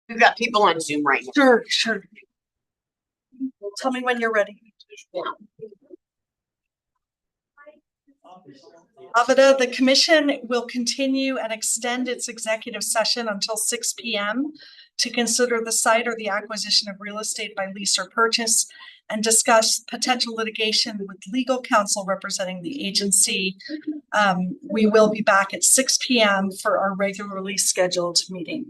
We've got people on Zoom right now. Sure, sure. Tell me when you're ready. Yeah. Avida, the commission will continue and extend its executive session until 6 p.m. to consider the site or the acquisition of real estate by lease or purchase and discuss potential litigation with legal counsel representing the agency. We will be back at 6 p.m. for our regularly scheduled meeting.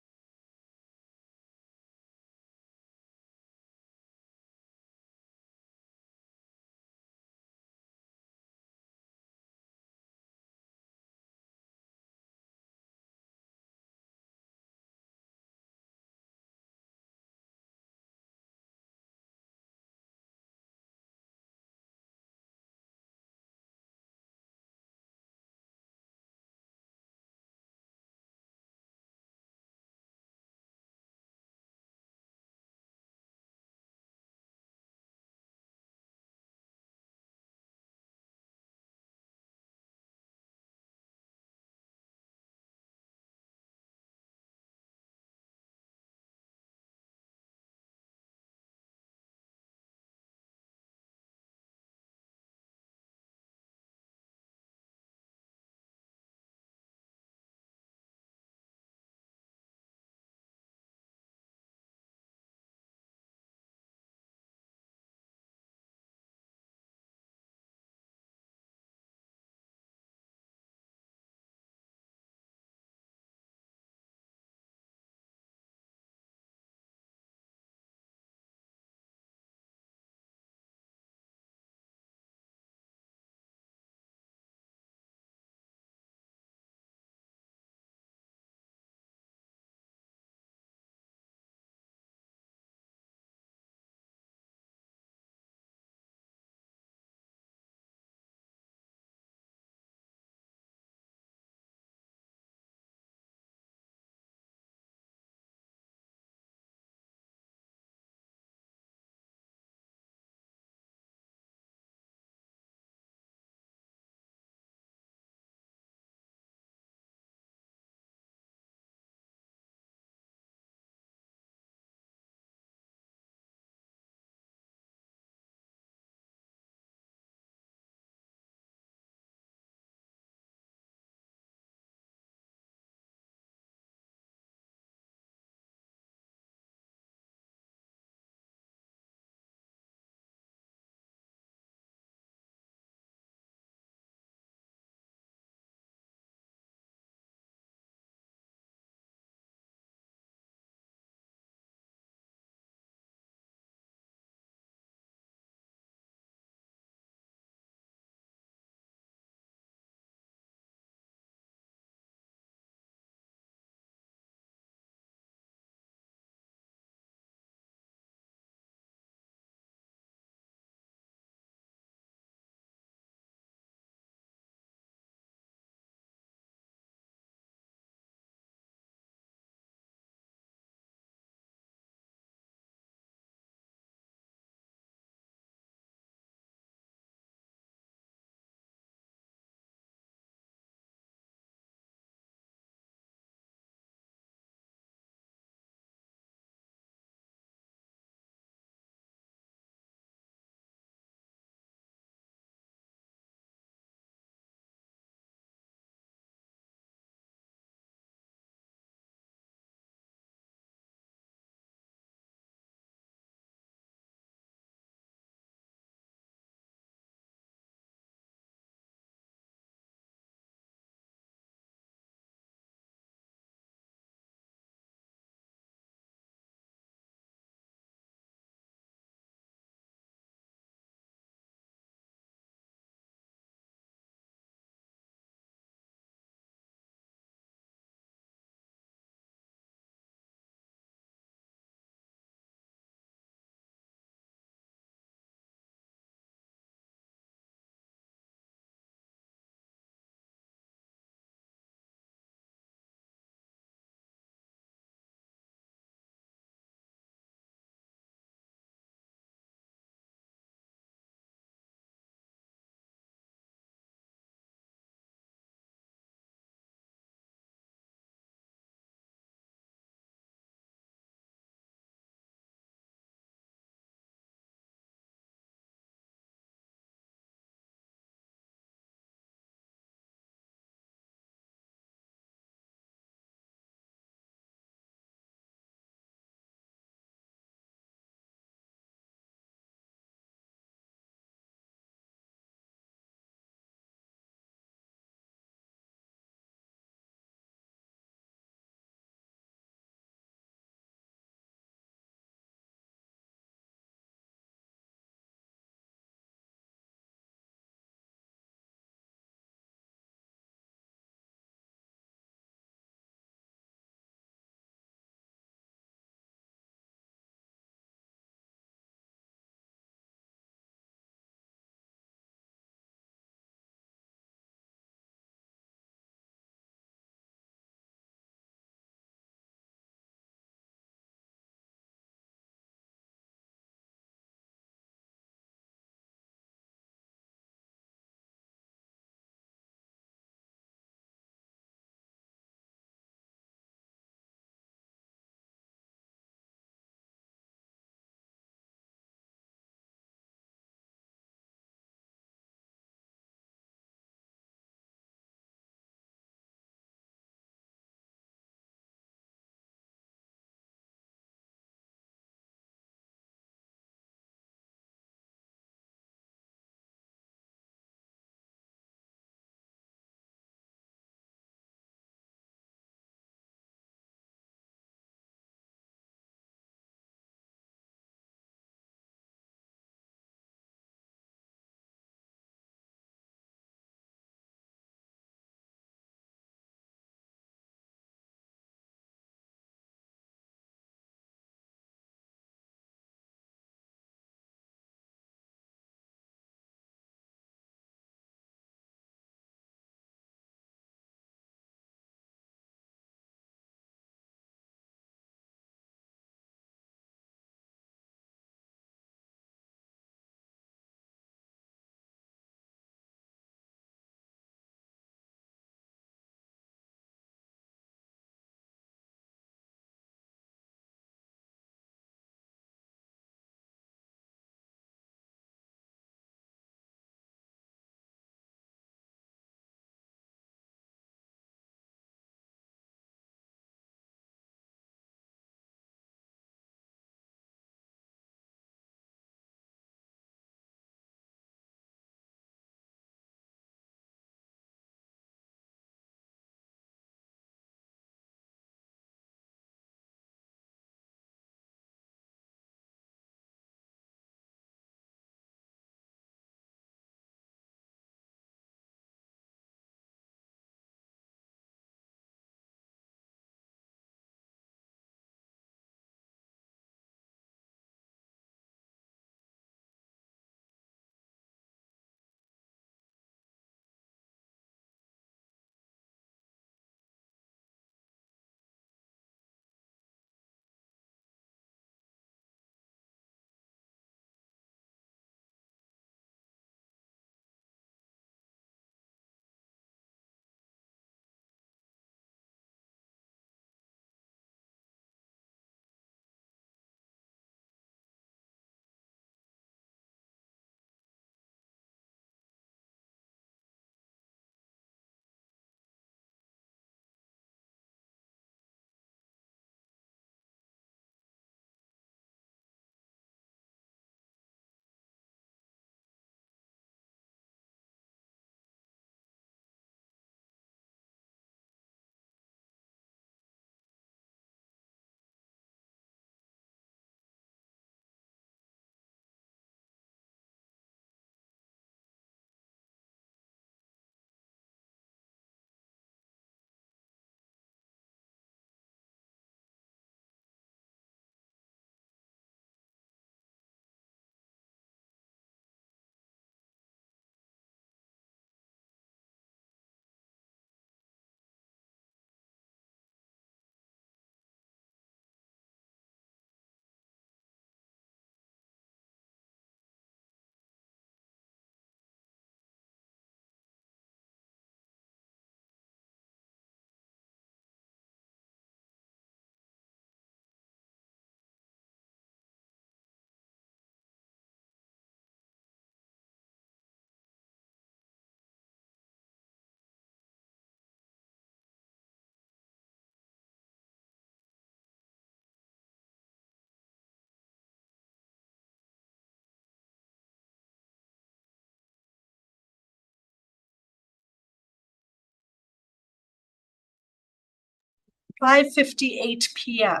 5:58 p.m.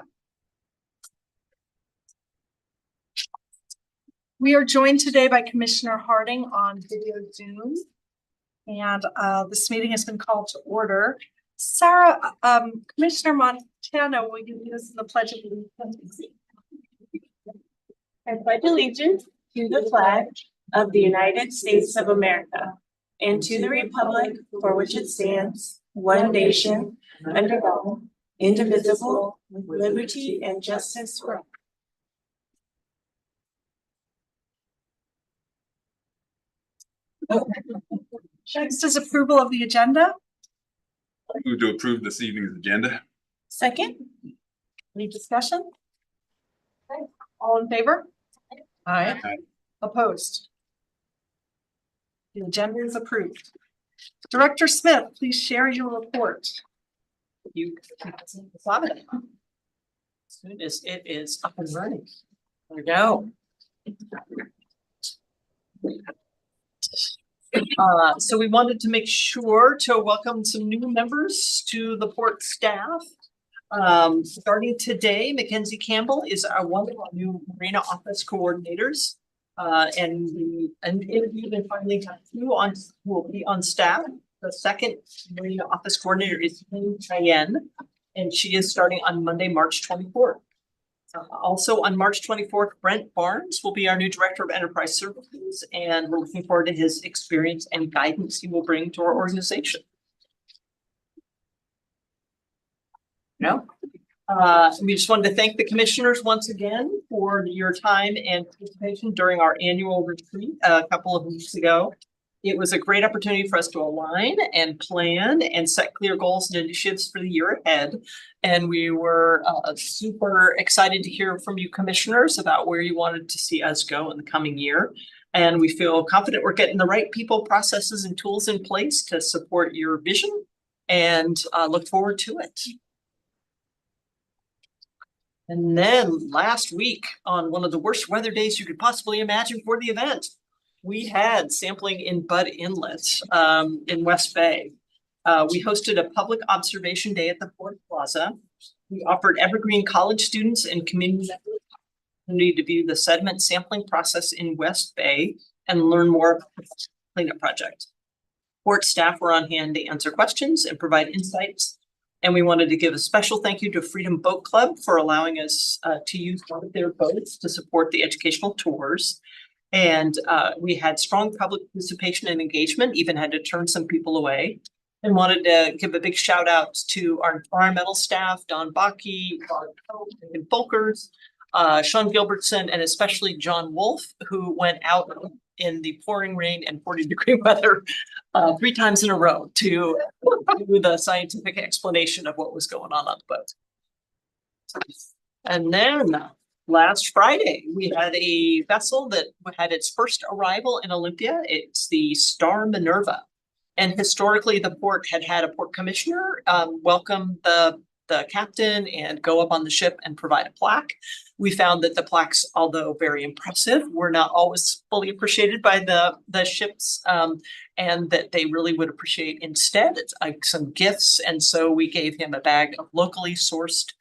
We are joined today by Commissioner Harding on video Zoom, and this meeting has been called to order. Sarah, Commissioner Montano, will you lead us in the Pledge of Allegiance? I pledge allegiance to the flag of the United States of America and to the republic for which it stands, one nation, under God, indivisible, with liberty and justice for all. Next is approval of the agenda. I move to approve this evening's agenda. Second. Any discussion? Okay. All in favor? Aye. Aye. Opposed? The agenda is approved. Director Smith, please share your report. You love it. As soon as it is up and running. There we go. So we wanted to make sure to welcome some new members to the port staff. Starting today, Mackenzie Campbell is one of our new marina office coordinators. And we interviewed and finally have two who will be on staff. The second marina office coordinator is Cheyenne, and she is starting on Monday, March 24th. Also on March 24th, Brent Barnes will be our new Director of Enterprise Services, and we're looking forward to his experience and guidance he will bring to our organization. We just wanted to thank the commissioners once again for your time and participation during our annual retreat a couple of weeks ago. It was a great opportunity for us to align and plan and set clear goals and initiatives for the year ahead. And we were super excited to hear from you commissioners about where you wanted to see us go in the coming year. And we feel confident we're getting the right people, processes, and tools in place to support your vision, and look forward to it. And then last week, on one of the worst weather days you could possibly imagine for the event, we had sampling in Budd Inlet in West Bay. We hosted a public observation day at the Port Plaza. We offered Evergreen College students and community members the opportunity to view the sediment sampling process in West Bay and learn more about the cleanup project. Port staff were on hand to answer questions and provide insights. And we wanted to give a special thank you to Freedom Boat Club for allowing us to use one of their boats to support the educational tours. And we had strong public participation and engagement, even had to turn some people away. And wanted to give a big shout out to our environmental staff, Don Bakke, and Folkers, Sean Gilbertson, and especially John Wolf, who went out in the pouring rain and 40-degree weather 3 times in a row to do the scientific explanation of what was going on the boat. And then last Friday, we had a vessel that had its first arrival in Olympia. It's the Star Minerva. And historically, the port had a port commissioner welcome the captain and go up on the ship and provide a plaque. We found that the plaques, although very impressive, were not always fully appreciated by the ships, and that they really would appreciate instead some gifts. And so we gave him a bag of locally sourced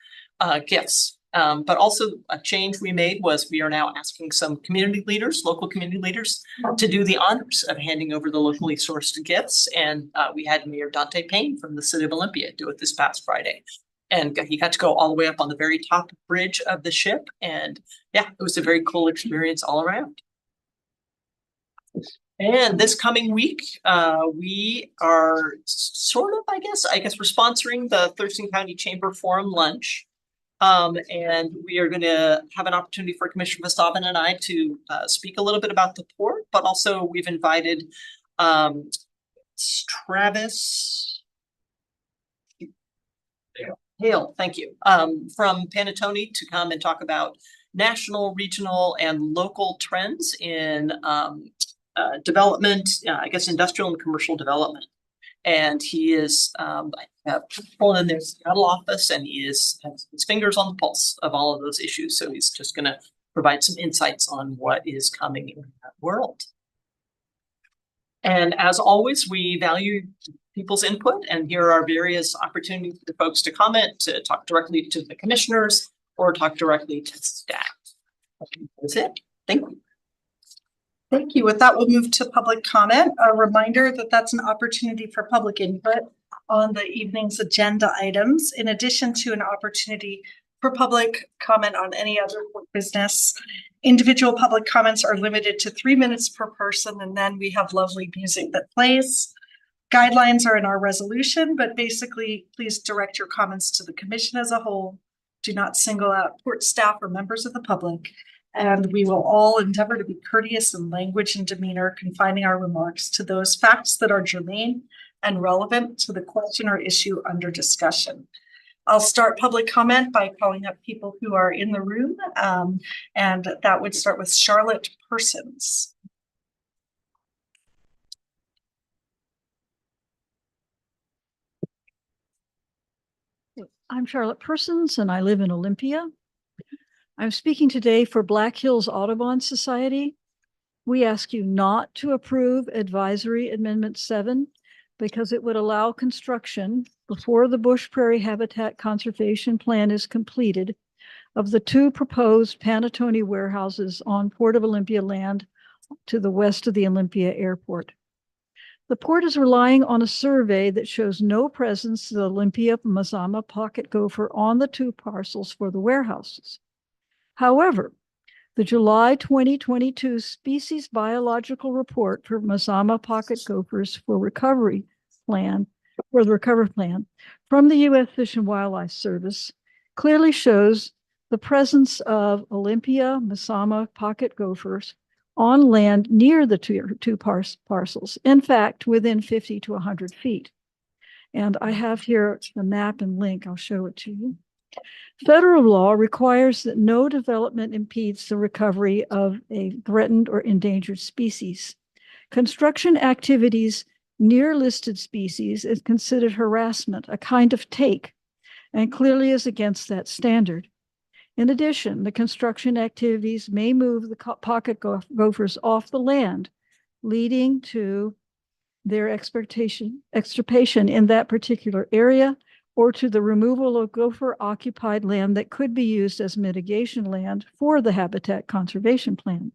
gifts. But also a change we made was we are now asking some community leaders, local community leaders, to do the honors of handing over the locally sourced gifts. And we had Mayor Dante Payne from the city of Olympia do it this past Friday. And he got to go all the way up on the very top bridge of the ship. And yeah, it was a very cool experience all around. And this coming week, we are sort of, I guess we're sponsoring the Thurston County Chamber Forum Lunch. And we are going to have an opportunity for Commissioner Vestavin and I to speak a little bit about the port, but also we've invited Travis Hale, thank you, from Panattoni to come and talk about national, regional, and local trends in development, I guess industrial and commercial development. And he is principal in their Seattle office, and he has his fingers on the pulse of all of those issues. So he's just going to provide some insights on what is coming in that world. And as always, we value people's input and here are various opportunities for folks to comment, to talk directly to the commissioners or talk directly to staff. That's it. Thank you. Thank you. With that, we'll move to public comment. A reminder that that's an opportunity for public input on the evening's agenda items, in addition to an opportunity for public comment on any other business. Individual public comments are limited to 3 minutes per person, and then we have lovely music that plays. Guidelines are in our resolution, but basically, please direct your comments to the commission as a whole. Do not single out port staff or members of the public. And we will all endeavor to be courteous in language and demeanor, confining our remarks to those facts that are germane and relevant to the question or issue under discussion. I'll start public comment by calling up people who are in the room, and that would start with Charlotte Persons. I'm Charlotte Persons and I live in Olympia. I'm speaking today for Black Hills Audubon Society. We ask you not to approve Advisory Amendment 7 because it would allow construction before the Bush Prairie Habitat Conservation Plan is completed of the 2 proposed Panattoni warehouses on Port of Olympia land to the west of the Olympia Airport. The port is relying on a survey that shows no presence of the Olympia Mazama pocket gopher on the 2 parcels for the warehouses. However, the July 2022 Species Biological Report for Mazama pocket gophers for the recovery plan from the U.S. Fish and Wildlife Service clearly shows the presence of Olympia Mazama pocket gophers on land near the two parcels, in fact, within 50 to 100 feet. And I have here the map and link. I'll show it to you. Federal law requires that no development impedes the recovery of a threatened or endangered species. Construction activities near listed species is considered harassment, a kind of take, and clearly is against that standard. In addition, the construction activities may move the pocket gophers off the land, leading to their extirpation in that particular area, or to the removal of gopher-occupied land that could be used as mitigation land for the Habitat Conservation Plan.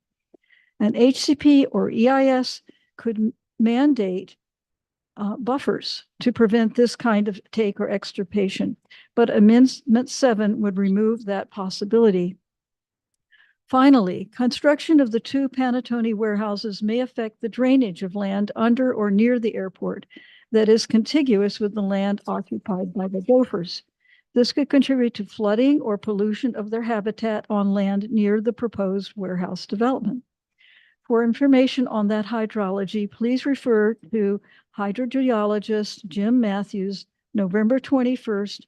An HCP or EIS could mandate buffers to prevent this kind of take or extirpation, but Amendment 7 would remove that possibility. Finally, construction of the 2 Panattoni warehouses may affect the drainage of land under or near the airport that is contiguous with the land occupied by the gophers. This could contribute to flooding or pollution of their habitat on land near the proposed warehouse development. For information on that hydrology, please refer to hydrogeologist Jim Matthews' November 21st,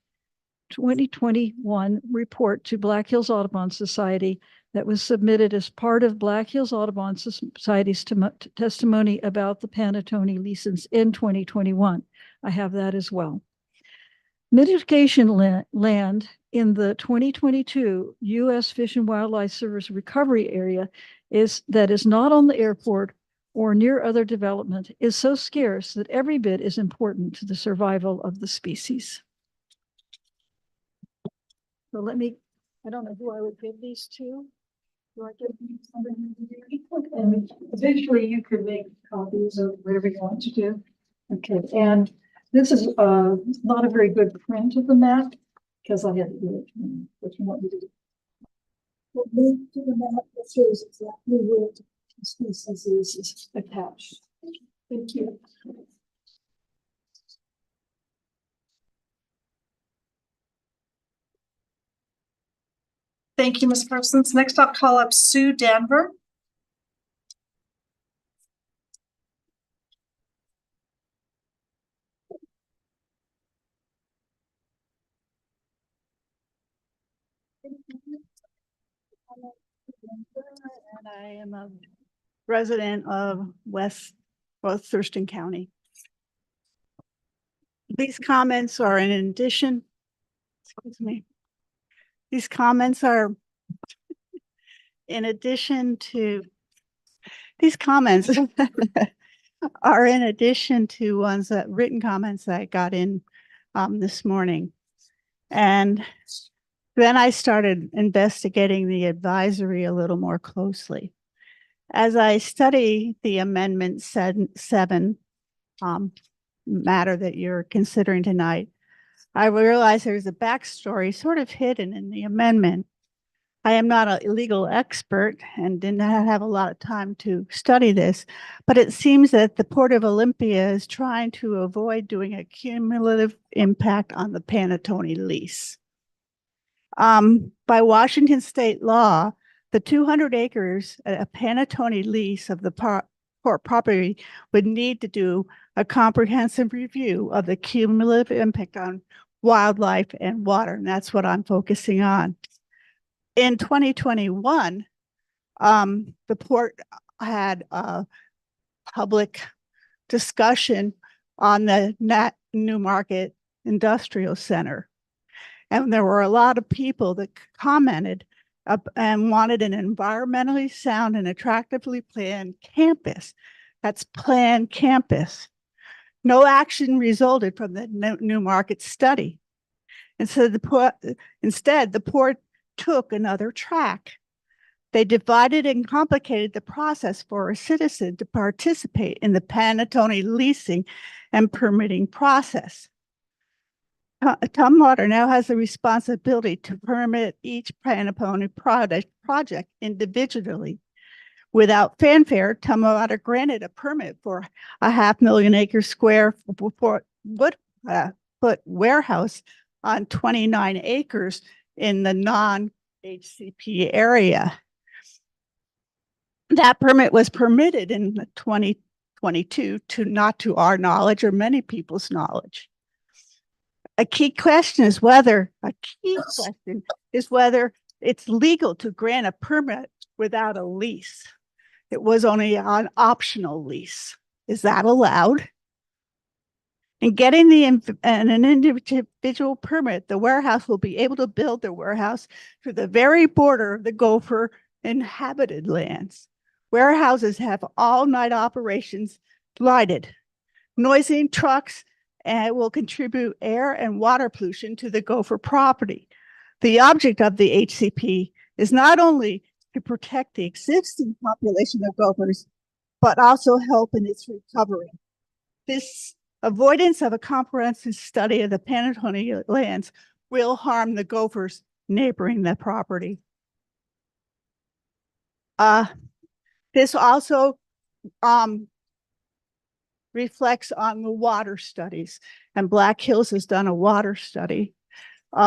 2021 report to Black Hills Audubon Society that was submitted as part of Black Hills Audubon Society's testimony about the Panattoni leases in 2021. I have that as well. Mitigation land in the 2022 U.S. Fish and Wildlife Service recovery area that is not on the airport or near other development is so scarce that every bit is important to the survival of the species. So I don't know who I would give these to. Do I give somebody? And eventually you could make copies of whatever you want to do. Okay, and this is not a very good print of the map because I had to do it. What you want me to do? Well, link to the map that shows exactly where the species is attached. Thank you. Thank you, Ms. Parsons. Next, I'll call up Sue Danver. And I am a resident of West Thurston County. These comments are in addition, excuse me. These comments are in addition to these comments are in addition to ones that written comments that I got in this morning. And then I started investigating the advisory a little more closely. As I study the amendment seven matter that you're considering tonight, I realize there's a backstory sort of hidden in the amendment. I am not a legal expert and did not have a lot of time to study this, but it seems that the Port of Olympia is trying to avoid doing a cumulative impact on the Panattoni lease. By Washington state law, the 200 acres, a Panattoni lease of the port property would need to do a comprehensive review of the cumulative impact on wildlife and water, and that's what I'm focusing on. In 2021, the port had a public discussion on the Newmarket Industrial Center. And there were a lot of people that commented and wanted an environmentally sound and attractively planned campus. That's planned campus. No action resulted from the Newmarket study. And so instead, the port took another track. They divided and complicated the process for a citizen to participate in the Panattoni leasing and permitting process. Tumwater now has the responsibility to permit each Panattoni project individually. Without fanfare, Tumwater granted a permit for a 500,000 acre square foot warehouse on 29 acres in the non-HCP area. That permit was permitted in 2022 not to our knowledge or many people's knowledge. A key question is whether it's legal to grant a permit without a lease. It was only an optional lease. Is that allowed? In getting an individual permit, the warehouse will be able to build their warehouse to the very border of the Gopher inhabited lands. Warehouses have all-night operations lighted. Noisy trucks and will contribute air and water pollution to the Gopher property. The object of the HCP is not only to protect the existing population of gophers, but also help in its recovery. This avoidance of a comprehensive study of the Panattoni lands will harm the gophers neighboring the property. This also reflects on the water studies, and Black Hills has done a water study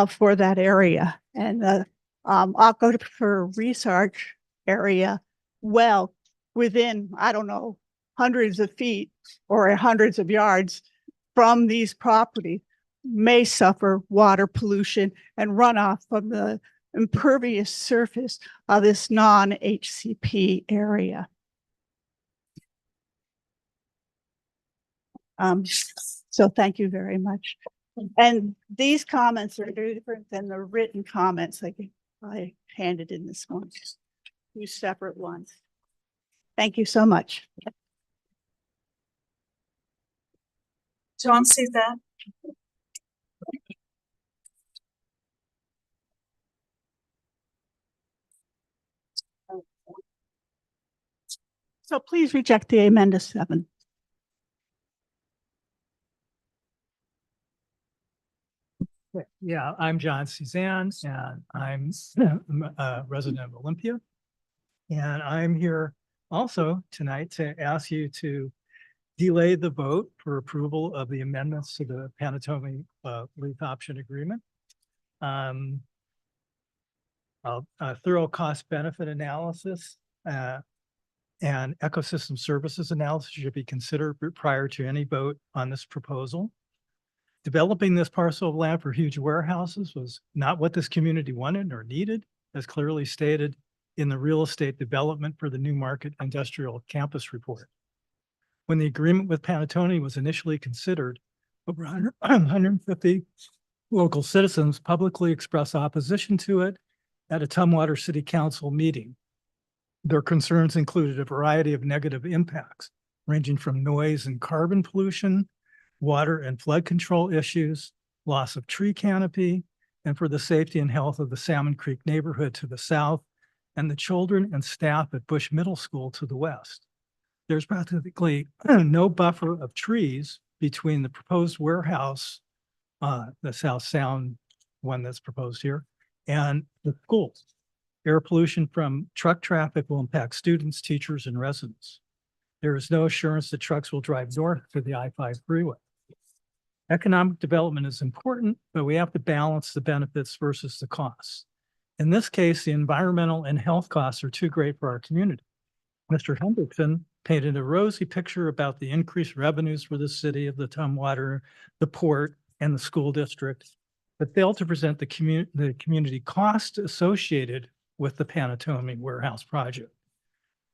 for that area, and the aquifer research area, well, within, I don't know, hundreds of feet or hundreds of yards from these properties may suffer water pollution and runoff from the impervious surface of this non-HCP area. So thank you very much. And these comments are different than the written comments I handed in this one, 2 separate ones. Thank you so much. John sees that. So please reject the amendment 7. Yeah, I'm John Suzanne, and I'm a resident of Olympia. And I'm here also tonight to ask you to delay the vote for approval of the amendments to the Panattoni lease option agreement. A thorough cost benefit analysis and ecosystem services analysis should be considered prior to any vote on this proposal. Developing this parcel of land for huge warehouses was not what this community wanted or needed, as clearly stated in the real estate development for the Newmarket Industrial Campus report. When the agreement with Panattoni was initially considered, over 150 local citizens publicly expressed opposition to it at a Tumwater City Council meeting. Their concerns included a variety of negative impacts, ranging from noise and carbon pollution, water and flood control issues, loss of tree canopy, and for the safety and health of the Salmon Creek neighborhood to the south and the children and staff at Bush Middle School to the west. There's practically no buffer of trees between the proposed warehouse, the South Sound one that's proposed here, and the schools. Air pollution from truck traffic will impact students, teachers, and residents. There is no assurance that trucks will drive north to the I-5 freeway. Economic development is important, but we have to balance the benefits versus the costs. In this case, the environmental and health costs are too great for our community. Mr. Hendrickson painted a rosy picture about the increased revenues for the city of the Tumwater, the port, and the school district, but failed to present the community cost associated with the Panatomi warehouse project.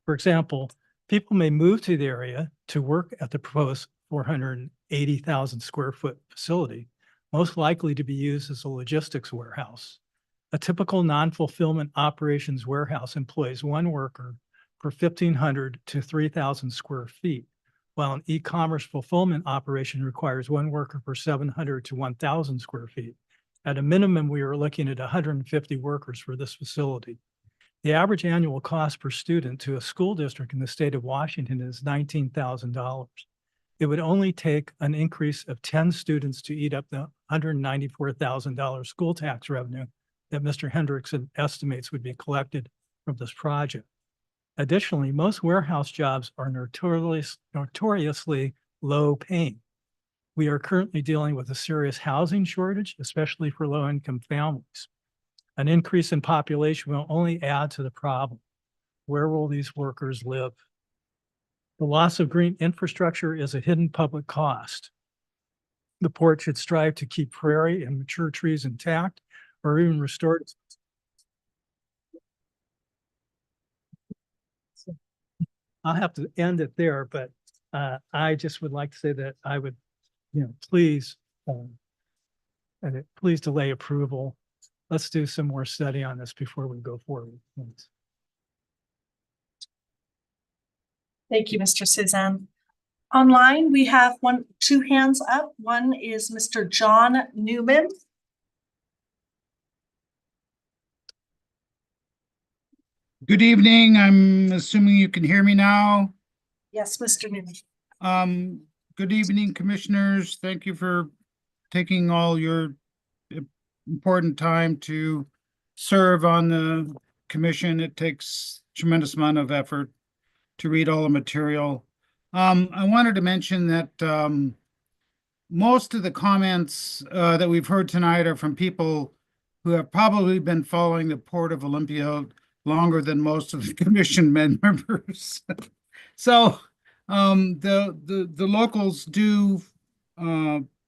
For example, people may move to the area to work at the proposed 480,000 square foot facility, most likely to be used as a logistics warehouse. A typical non-fulfillment operations warehouse employs one worker per 1,500 to 3,000 square feet, while an e-commerce fulfillment operation requires one worker per 700 to 1,000 square feet. At a minimum, we are looking at 150 workers for this facility. The average annual cost per student to a school district in the state of Washington is $19,000. It would only take an increase of 10 students to eat up the $194,000 school tax revenue that Mr. Hendrickson estimates would be collected from this project. Additionally, most warehouse jobs are notoriously low paying. We are currently dealing with a serious housing shortage, especially for low-income families. An increase in population will only add to the problem. Where will these workers live? The loss of green infrastructure is a hidden public cost. The port should strive to keep prairie and mature trees intact or even restore. I'll have to end it there, but I just would like to say that I would, please delay approval. Let's do some more study on this before we go forward. Thanks. Thank you, Mr. Suzanne. Online, we have two hands up. One is Mr. John Newman. Good evening. I'm assuming you can hear me now. Yes, Mr. Newman. Good evening, commissioners. Thank you for taking all your important time to serve on the commission. It takes a tremendous amount of effort to read all the material. I wanted to mention that most of the comments that we've heard tonight are from people who have probably been following the Port of Olympia longer than most of the commission members. So the locals do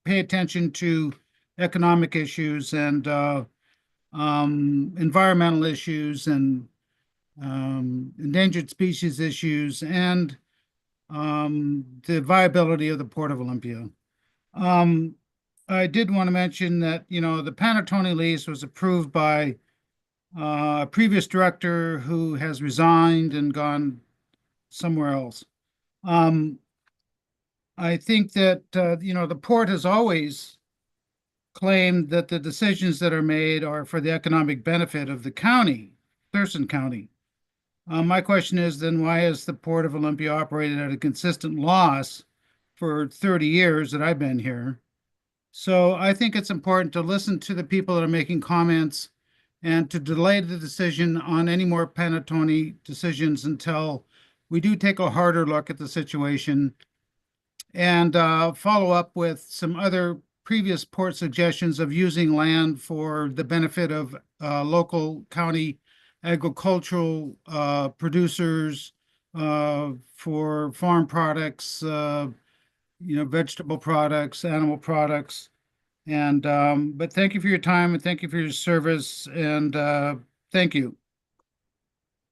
pay attention to economic issues and environmental issues and endangered species issues and the viability of the Port of Olympia. I did want to mention that, the Panatomi lease was approved by a previous director who has resigned and gone somewhere else. I think that, the port has always claimed that the decisions that are made are for the economic benefit of the county, Thurston County. My question is then, why has the Port of Olympia operated at a consistent loss for 30 years that I've been here? So I think it's important to listen to the people that are making comments and to delay the decision on any more Panatomi decisions until we do take a harder look at the situation and follow up with some other previous port suggestions of using land for the benefit of local county agricultural producers for farm products, vegetable products, animal products. And but thank you for your time and thank you for your service and thank you.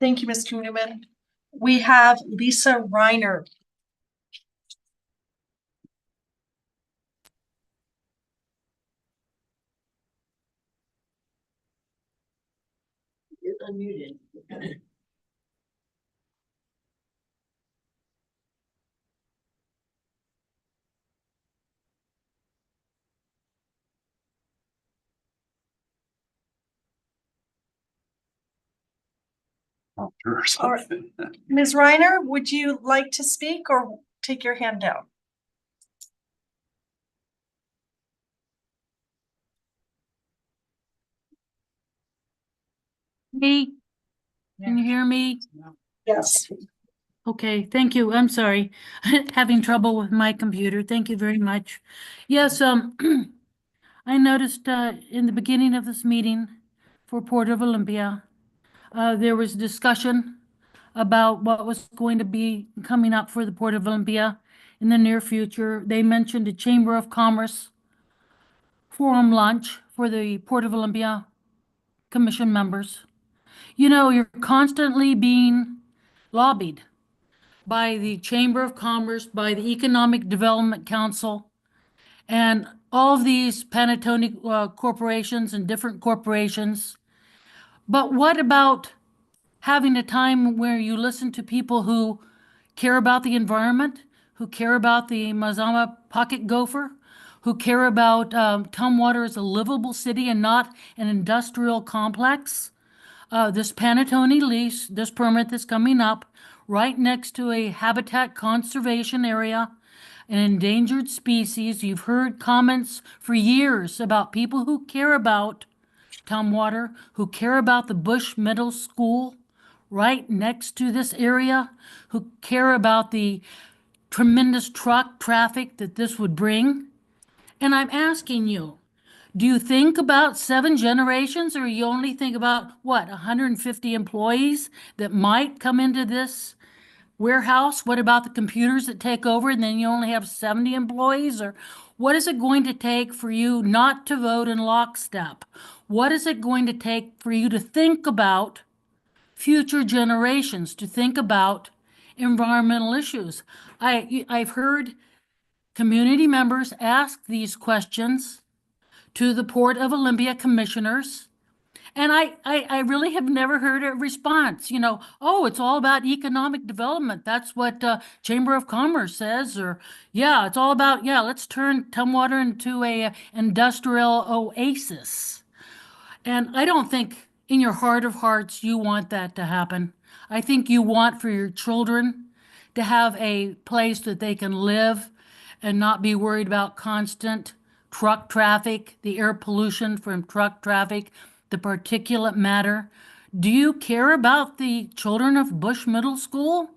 Thank you, Mr. Newman. We have Lisa Reiner. You're unmuted. Or All right. something. Ms. Reiner, would you like to speak or take your hand down? Me, can you hear me? Yes. Okay, thank you. I'm sorry. Having trouble with my computer. Thank you very much. Yes, I noticed in the beginning of this meeting for Port of Olympia, there was discussion about what was going to be coming up for the Port of Olympia in the near future. They mentioned a Chamber of Commerce forum lunch for the Port of Olympia Commission members. You know, you're constantly being lobbied by the Chamber of Commerce, by the Economic Development Council, and all of these Panattoni corporations and different corporations. But what about having a time where you listen to people who care about the environment, who care about the Mazama pocket gopher, who care about Tumwater as a livable city and not an industrial complex? This Panattoni lease, this permit that's coming up, right next to a habitat conservation area, an endangered species. You've heard comments for years about people who care about Tumwater, who care about the Bush Middle School right next to this area, who care about the tremendous truck traffic that this would bring. And I'm asking you, do you think about 7 generations, or you only think about, what, 150 employees that might come into this warehouse? What about the computers that take over and then you only have 70 employees? Or what is it going to take for you not to vote in lockstep? What is it going to take for you to think about future generations, to think about environmental issues? I've heard community members ask these questions to the Port of Olympia commissioners. And I really have never heard a response, you know, oh, it's all about economic development. That's what Chamber of Commerce says. Or, yeah, it's all about, yeah, let's turn Tumwater into a industrial oasis. And I don't think in your heart of hearts you want that to happen. I think you want for your children to have a place that they can live and not be worried about constant truck traffic, the air pollution from truck traffic, the particulate matter. Do you care about the children of Bush Middle School?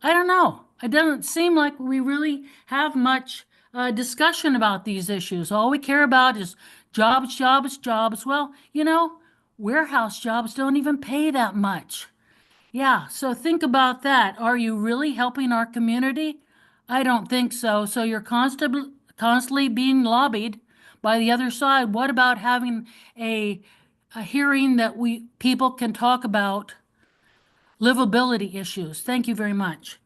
I don't know. It doesn't seem like we really have much discussion about these issues. All we care about is jobs, jobs, jobs. Well, you know, warehouse jobs don't even pay that much. Yeah, so think about that. Are you really helping our community? I don't think so. So you're constantly being lobbied by the other side. What about having a hearing that people can talk about livability issues? Thank you very much.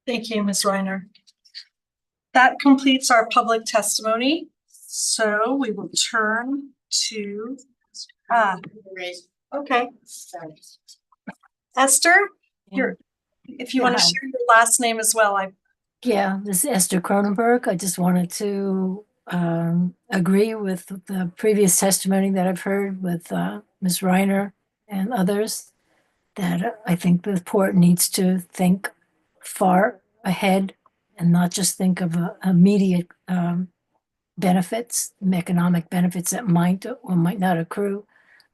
Thank you, Ms. Reiner. That completes our public testimony. So we will turn to, okay. Esther, if you want to Yeah. share your last name as well, Yeah, this is Esther Cronenberg. I just wanted to agree with the previous testimony that I've heard with Ms. Reiner and others, that I think the port needs to think far ahead and not just think of immediate benefits, economic benefits that might or might not accrue.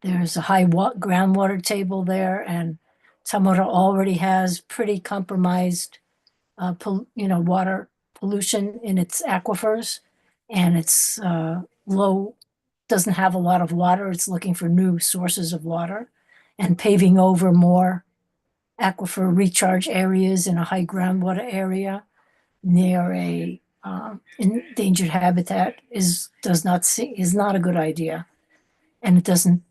There's a high groundwater table there, and Tumwater already has pretty compromised water pollution in its aquifers, and it's low, doesn't have a lot of water. It's looking for new sources of water and paving over more aquifer recharge areas in a high groundwater area near a endangered habitat is not a good idea, and it doesn't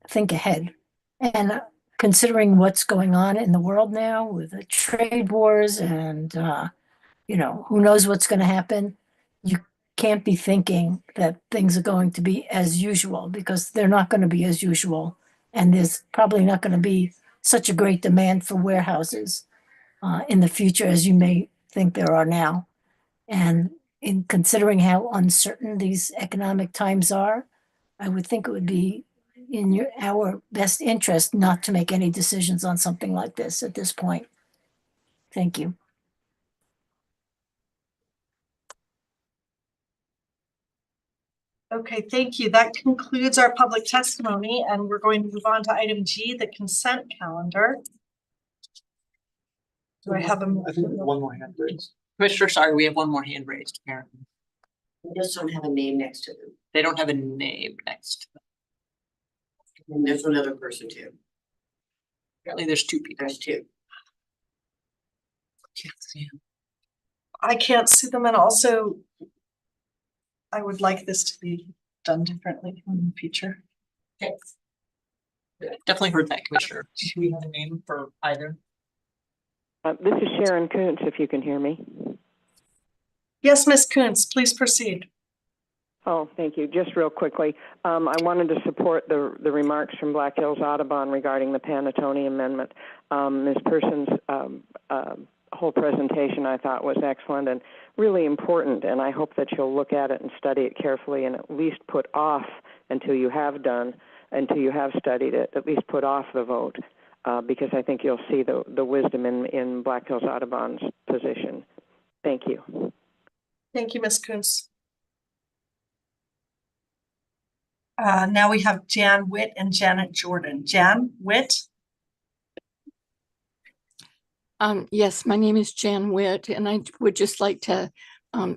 think ahead. And considering what's going on in the world now with the trade wars and who knows what's going to happen, you can't be thinking that things are going to be as usual, because they're not going to be as usual, and there's probably not going to be such a great demand for warehouses in the future as you may think there are now. And in considering how uncertain these economic times are, I would think it would be, in our best interest not to make any decisions on something like this at this point. Thank you. Okay, thank you. That concludes our public testimony, and we're going to move on to item G, the consent calendar. Do I have a motion? more hand raised. Commissioner, sorry, we have one more hand raised, apparently. They just don't have a name next to them. They don't have a name next to them. And there's another person too. Apparently there's two people. There's two. Can't see 'em. I can't see them, and also I would like this to be done differently in the future. Okay. Definitely heard that, Commissioner. Do we have a name for either? This is Sharon Kuntz, if you can hear me. Yes, Ms. Kuntz, please proceed. Oh, thank you. Just real quickly, I wanted to support the remarks from Black Hills Audubon regarding the Panattoni Amendment. Ms. Person's whole presentation I thought was excellent and really important, and I hope that you'll look at it and study it carefully and at least put off until you have studied it, at least put off the vote, because I think you'll see the wisdom in Black Hills Audubon's position. Thank you. Thank you, Ms. Kuntz. Now we have Jan Witt and Janet Jordan. Jan Witt. Yes, my name is Jan Witt, and I would just like to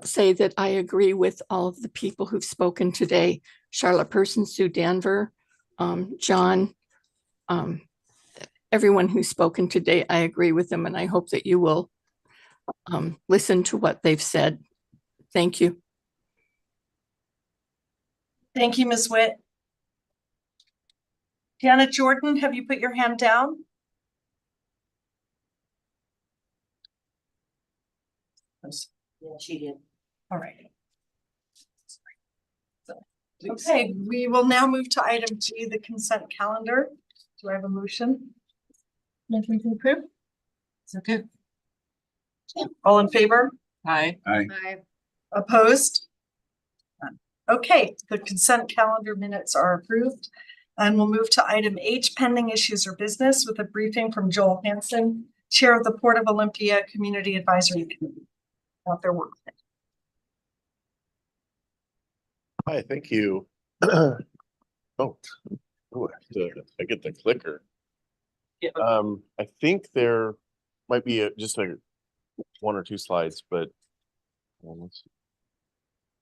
say that I agree with all of the people who've spoken today. Charlotte Person, Sue Danver, John, everyone who's spoken today, I agree with them, and I hope that you will listen to what they've said. Thank you. Thank you, Ms. Witt. Janet Jordan, have you put your hand down? Yeah, she did. All right. Okay, we will now move to item G, the consent calendar. Do I have a motion? Motion to approve? It's okay. All in favor? Aye. Aye. Opposed? None. Okay, the consent calendar minutes are approved. And we'll move to item H, pending issues or business, with a briefing from Joel Hansen, Chair of the Port of Olympia Community Advisory Committee, about their work. Hi, thank you. Oh, I get the clicker. Yeah. I think there might be just like one or two slides, but let's see.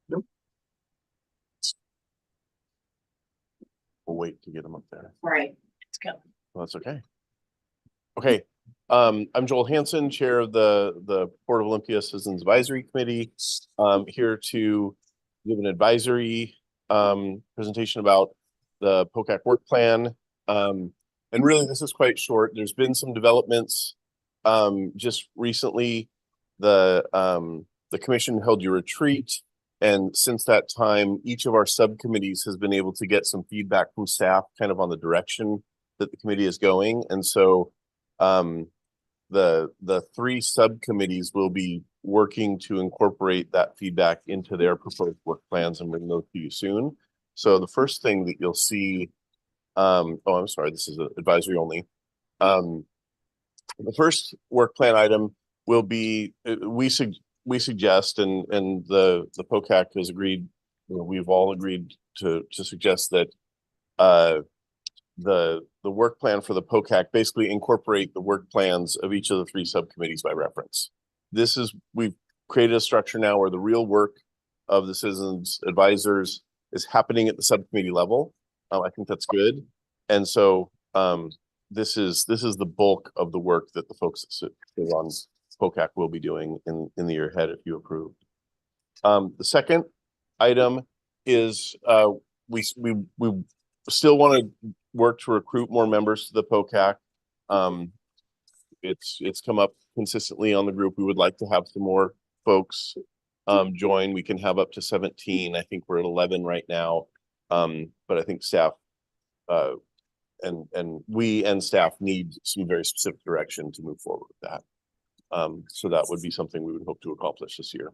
Nope. We'll wait to get them up there. Right. Let's go. Well, that's okay. Okay. I'm Joel Hansen, Chair of the Port of Olympia Citizens Advisory Committee. Here to give an advisory presentation about the POCAC work plan. And really, this is quite short. There's been some developments. Just recently, the commission held your retreat. And since that time, each of our subcommittees has been able to get some feedback from staff kind of on the direction that the committee is going. And so the three subcommittees will be working to incorporate that feedback into their proposed work plans and bring those to you soon. So the first thing that you'll see, oh, I'm sorry, this is advisory only. The first work plan item will be, we suggest, and the POCAC has agreed, we've all agreed to suggest that the work plan for the POCAC basically incorporate the work plans of each of the three subcommittees by reference. We've created a structure now where the real work of the citizens advisors is happening at the subcommittee level. I think that's good. And so this is the bulk of the work that the folks that on POCAC will be doing in the year ahead if you approve. The second item is we still want to work to recruit more members to the POCAC. It's come up consistently on the group. We would like to have some more folks join. We can have up to 17. I think we're at 11 right now. But I think staff and we and staff need some very specific direction to move forward with that. So that would be something we would hope to accomplish this year.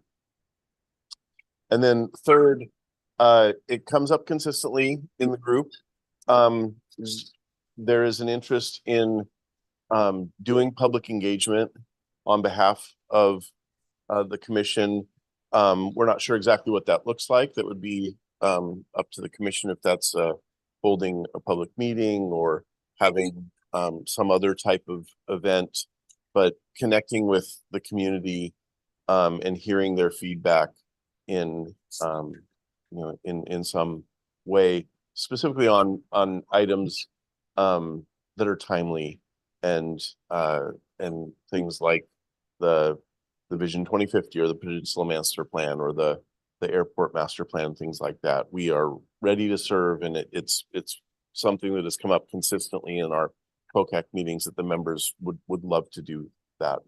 And then third, it comes up consistently in the group. there is an interest in doing public engagement on behalf of the commission. We're not sure exactly what that looks like. That would be up to the commission if that's holding a public meeting or having some other type of event, but connecting with the community and hearing their feedback in in some way, specifically on items that are timely and things like the Vision 2050 or the Peninsula Master Plan or the Airport Master Plan, things like that. We are ready to serve, and it's something that has come up consistently in our POCAC meetings that the members would love to do that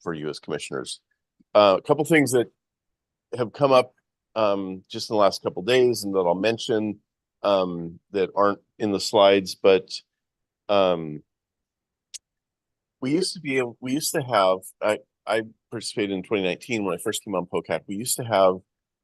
for you as commissioners. A couple things that have come up just in the last couple days and that I'll mention that aren't in the slides, but we used to have, I participated in 2019 when I first came on POCAC. We used to have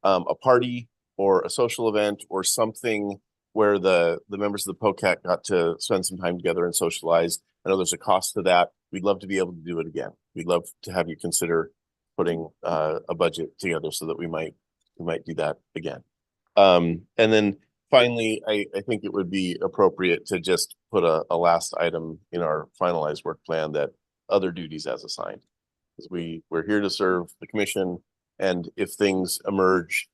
a party or a social event or something where the members of the POCAC got to spend some time together and socialize. I know there's a cost to that. We'd love to be able to do it again. We'd love to have you consider putting a budget together so that we might do that again. And then finally, I think it would be appropriate to just put a last item in our finalized work plan that other duties as assigned. Because we're here to serve the commission, and if things emerge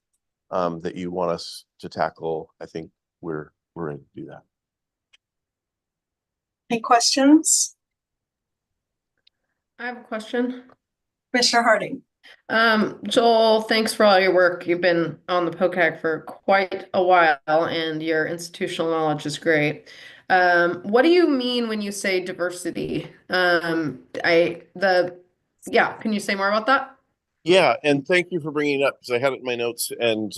that you want us to tackle, I think we're ready to do that. Any questions? I have a question. Commissioner Harding. Joel, thanks for all your work. You've been on the POCAC for quite a while and your institutional knowledge is great. What do you mean when you say diversity? Can you say more about that? Yeah, and thank you for bringing it up because I had it in my notes, and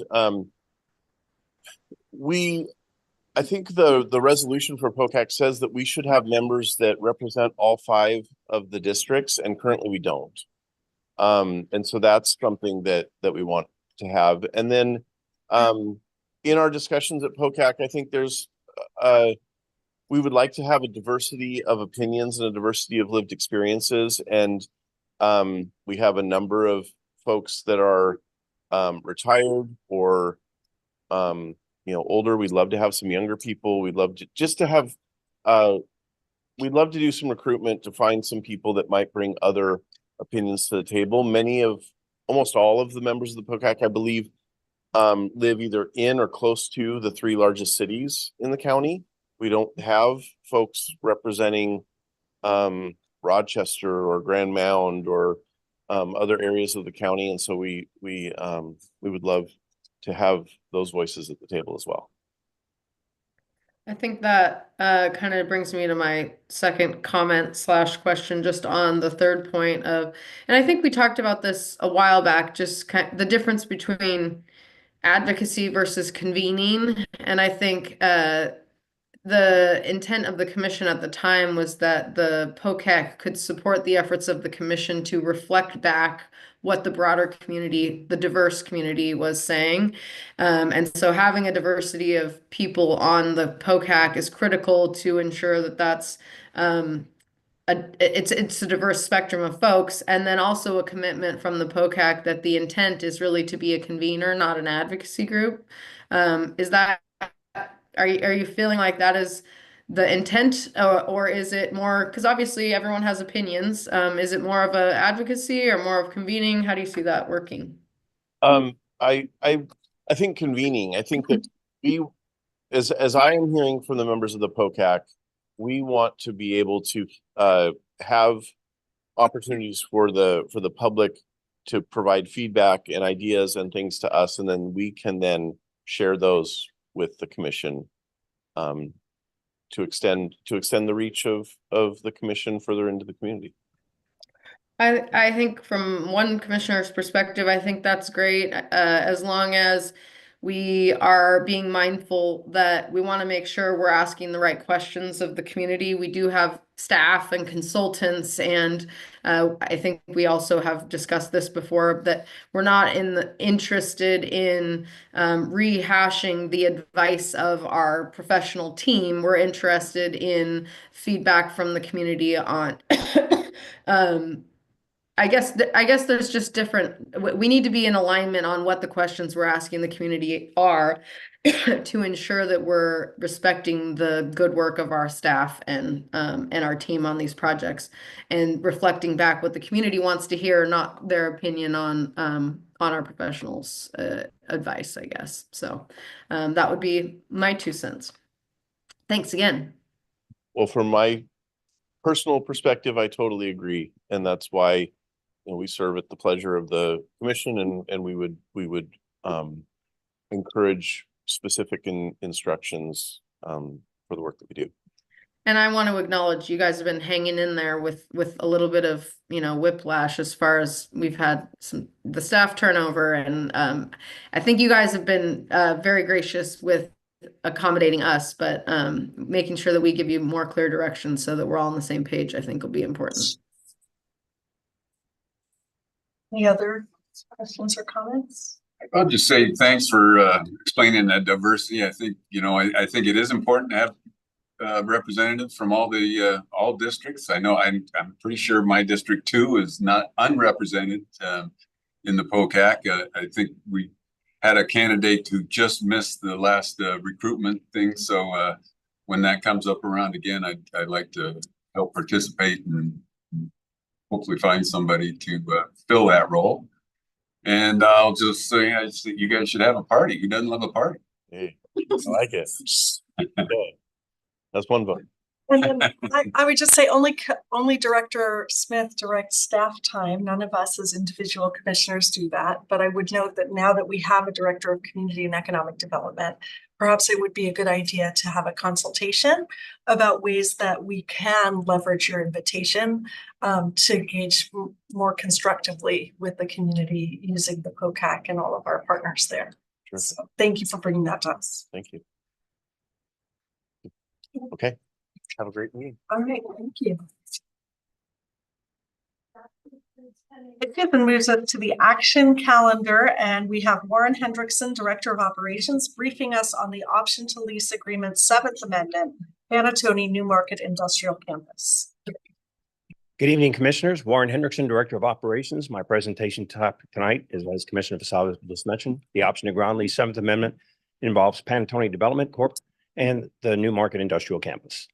I think the resolution for POCAC says that we should have members that represent all 5 of the districts, and currently we don't. And so that's something that we want to have. And then in our discussions at POCAC, I think there's we would like to have a diversity of opinions and a diversity of lived experiences. And we have a number of folks that are retired or older. We'd love to have some younger people. We'd love to have we'd love to do some recruitment to find some people that might bring other opinions to the table. Almost all of the members of the POCAC, I believe, live either in or close to the 3 largest cities in the county. We don't have folks representing Rochester or Grand Mound or other areas of the county, and so we would love to have those voices at the table as well. I think that kind of brings me to my second comment / question just on the third point and I think we talked about this a while back, just the difference between advocacy versus convening. And I think the intent of the commission at the time was that the POCAC could support the efforts of the commission to reflect back what the broader community, the diverse community, was saying. And so having a diversity of people on the POCAC is critical to ensure that that's it's a diverse spectrum of folks, and then also a commitment from the POCAC that the intent is really to be a convener, not an advocacy group. Are you feeling like that is the intent, or is it more, because obviously everyone has opinions, is it more of a advocacy or more of convening? How do you see that working? I think convening. I think that we, as I am hearing from the members of the POCAC, we want to be able to have opportunities for the public to provide feedback and ideas and things to us, and then we can then share those with the commission to extend the reach of the commission further into the community. I think from one commissioner's perspective, I think that's great, as long as we are being mindful that we want to make sure we're asking the right questions of the community. We do have staff and consultants, and I think we also have discussed this before, that we're not interested in rehashing the advice of our professional team. We're interested in feedback from the community on I guess there's just we need to be in alignment on what the questions we're asking the community are to ensure that we're respecting the good work of our staff and our team on these projects, and reflecting back what the community wants to hear, not their opinion on our professionals' advice, I guess. So that would be my 2 cents. Thanks again. Well, from my personal perspective, I totally agree. And that's why we serve at the pleasure of the commission, and we would encourage specific instructions for the work that we do. And I want to acknowledge you guys have been hanging in there with a little bit of, whiplash, as far as we've had the staff turnover. And I think you guys have been very gracious with accommodating us, but making sure that we give you more clear direction so that we're all on the same page, I think will be important. Any other questions or comments? I'll just say thanks for explaining that diversity. I think, I think it is important to have representatives from all districts. I know I'm pretty sure my district 2 is not unrepresented in the POCAC. I think we had a candidate who just missed the last recruitment thing. So when that comes up around again, I'd like to help participate and hopefully find somebody to fill that role. And I'll just say, you guys should have a party. Who doesn't love a party? Hey, I like it. That's one vote. And then I would just say only Director Smith directs staff time. None of us as individual commissioners do that. But I would note that now that we have a Director of Community and Economic Development, perhaps it would be a good idea to have a consultation about ways that we can leverage your invitation to engage more constructively with the community using the POCAC and all of our partners there. Sure. So thank you for bringing that to us. Thank you. Okay. Have a great meeting. All right, thank you. It then moves us to the action calendar, and we have Warren Hendrickson, Director of Operations, briefing us on the option to lease agreement 7th Amendment, Panattoni New Market Industrial Campus. Good evening, Commissioners. Warren Hendrickson, Director of Operations. My presentation topic tonight is, as Commissioner Fasal just mentioned, the option to ground lease 7th Amendment involves Panattoni Development Corp. And the New Market Industrial Campus.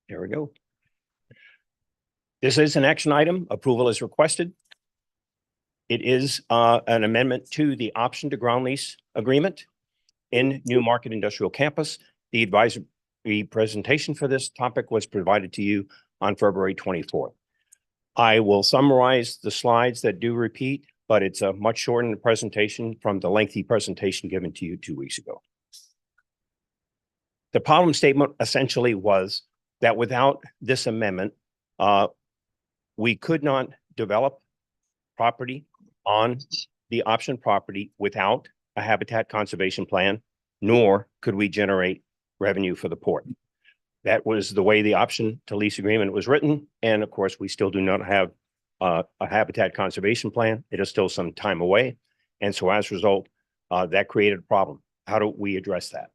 There we go. This is an action item. Approval is requested. It is an amendment to the option to ground lease agreement in New Market Industrial Campus. The advisory presentation for this topic was provided to you on February 24th. I will summarize the slides that do repeat, but it's a much shortened presentation from the lengthy presentation given to you 2 weeks ago. The problem statement essentially was that without this amendment, we could not develop property on the option property without a habitat conservation plan, nor could we generate revenue for the port. That was the way the option to lease agreement was written. And of course, we still do not have a habitat conservation plan. It is still some time away. And so as a result, that created a problem. How do we address that?